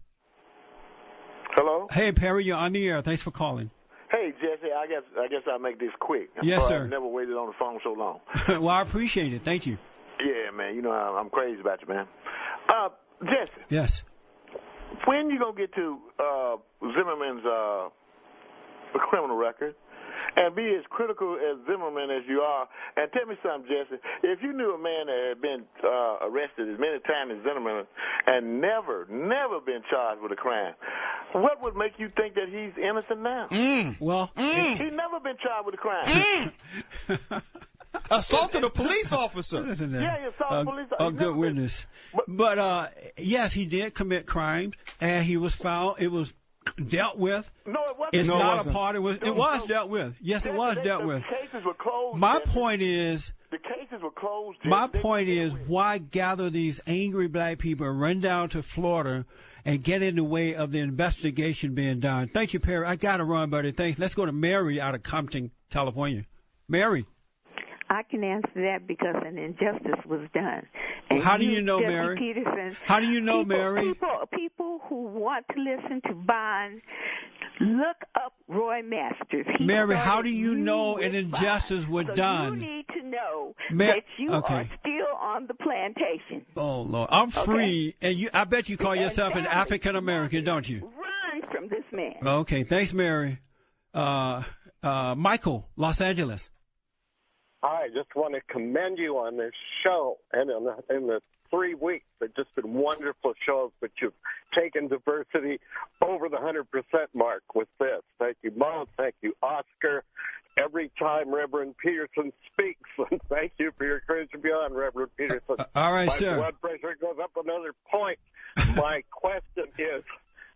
Hello? Hey, Perry, you're on the air. Thanks for calling. Hey, Jesse, I guess I'll make this quick. Yes, sir. I've never waited on the phone so long. Well, I appreciate it. Thank you. Yeah, man. You know I'm crazy about you, man. Jesse. Yes. When you gonna get to Zimmerman's criminal record? And be as critical as Zimmerman as you are. And tell me something, Jesse. If you knew a man that had been arrested as many times as Zimmerman and never been charged with a crime, what would make you think that he's innocent now? He's never been charged with a crime. Assaulted a police officer. Yeah, he assaulted a police officer. A good witness. But yes, he did commit crimes, and he was found. It was dealt with. No, it wasn't. It's No, it not wasn't. a part. It was dealt with. Yes, it was dealt with. The cases were closed. My Jesse. point is. The cases were closed. My point is, why gather these angry black people and run down to Florida and get in the way of the investigation being done? Thank you, Perry. I got to run, buddy. Thanks. Let's go to Mary out of Compton, California. Mary. I can answer that because an injustice was done. And How do you know, Lee Mary? Peterson, How do you know, Mary? People who want to listen to Bond, look up Roy Masters. He Mary, started how do you know with an injustice was so done? You need to know Ma- that you okay. are still on the plantation. Oh, Lord. I'm free, and I bet you call yourself an African American, don't you? Run from this man. Okay. Thanks, Mary. Michael, Los Angeles. I just want to commend you on this show, and in the 3 weeks, they've just been wonderful shows, but you've taken diversity over the 100% mark with this. Thank you, Mo. Thank you, Oscar. Every time Reverend Peterson speaks, and thank you for your courage to be on, Reverend Peterson. All right, my sir. blood pressure goes up another point. My question is,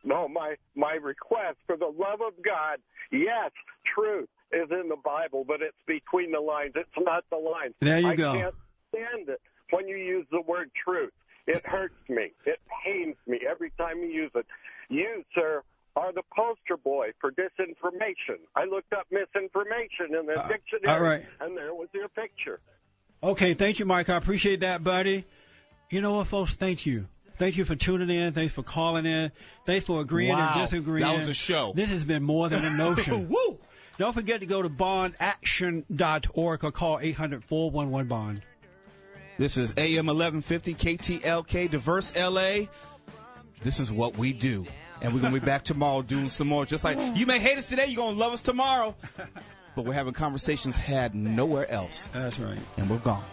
my request, for the love of God, yes, truth is in the Bible, but it's between the lines. It's not the lines. There you I go. can't stand it when you use the word truth. It hurts me. It pains me every time you use it. You, sir, are the poster boy for disinformation. I looked up misinformation in the dictionary, all right. and there was your picture. Okay, thank you, Mike. I appreciate that, buddy. You know what, folks? Thank you. Thank you for tuning in. Thanks for calling in. Thanks for agreeing and disagreeing. That was a show. This has been more than a notion. Woo! Don't forget to go to bondaction.org or call 800-411-BOND. This is AM 1150 KTLK, Diverse LA. This is what we do. And we're going to be back tomorrow doing some more. Just like you may hate us today, you're going to love us tomorrow. But we're having conversations had nowhere else. That's right. And we're gone.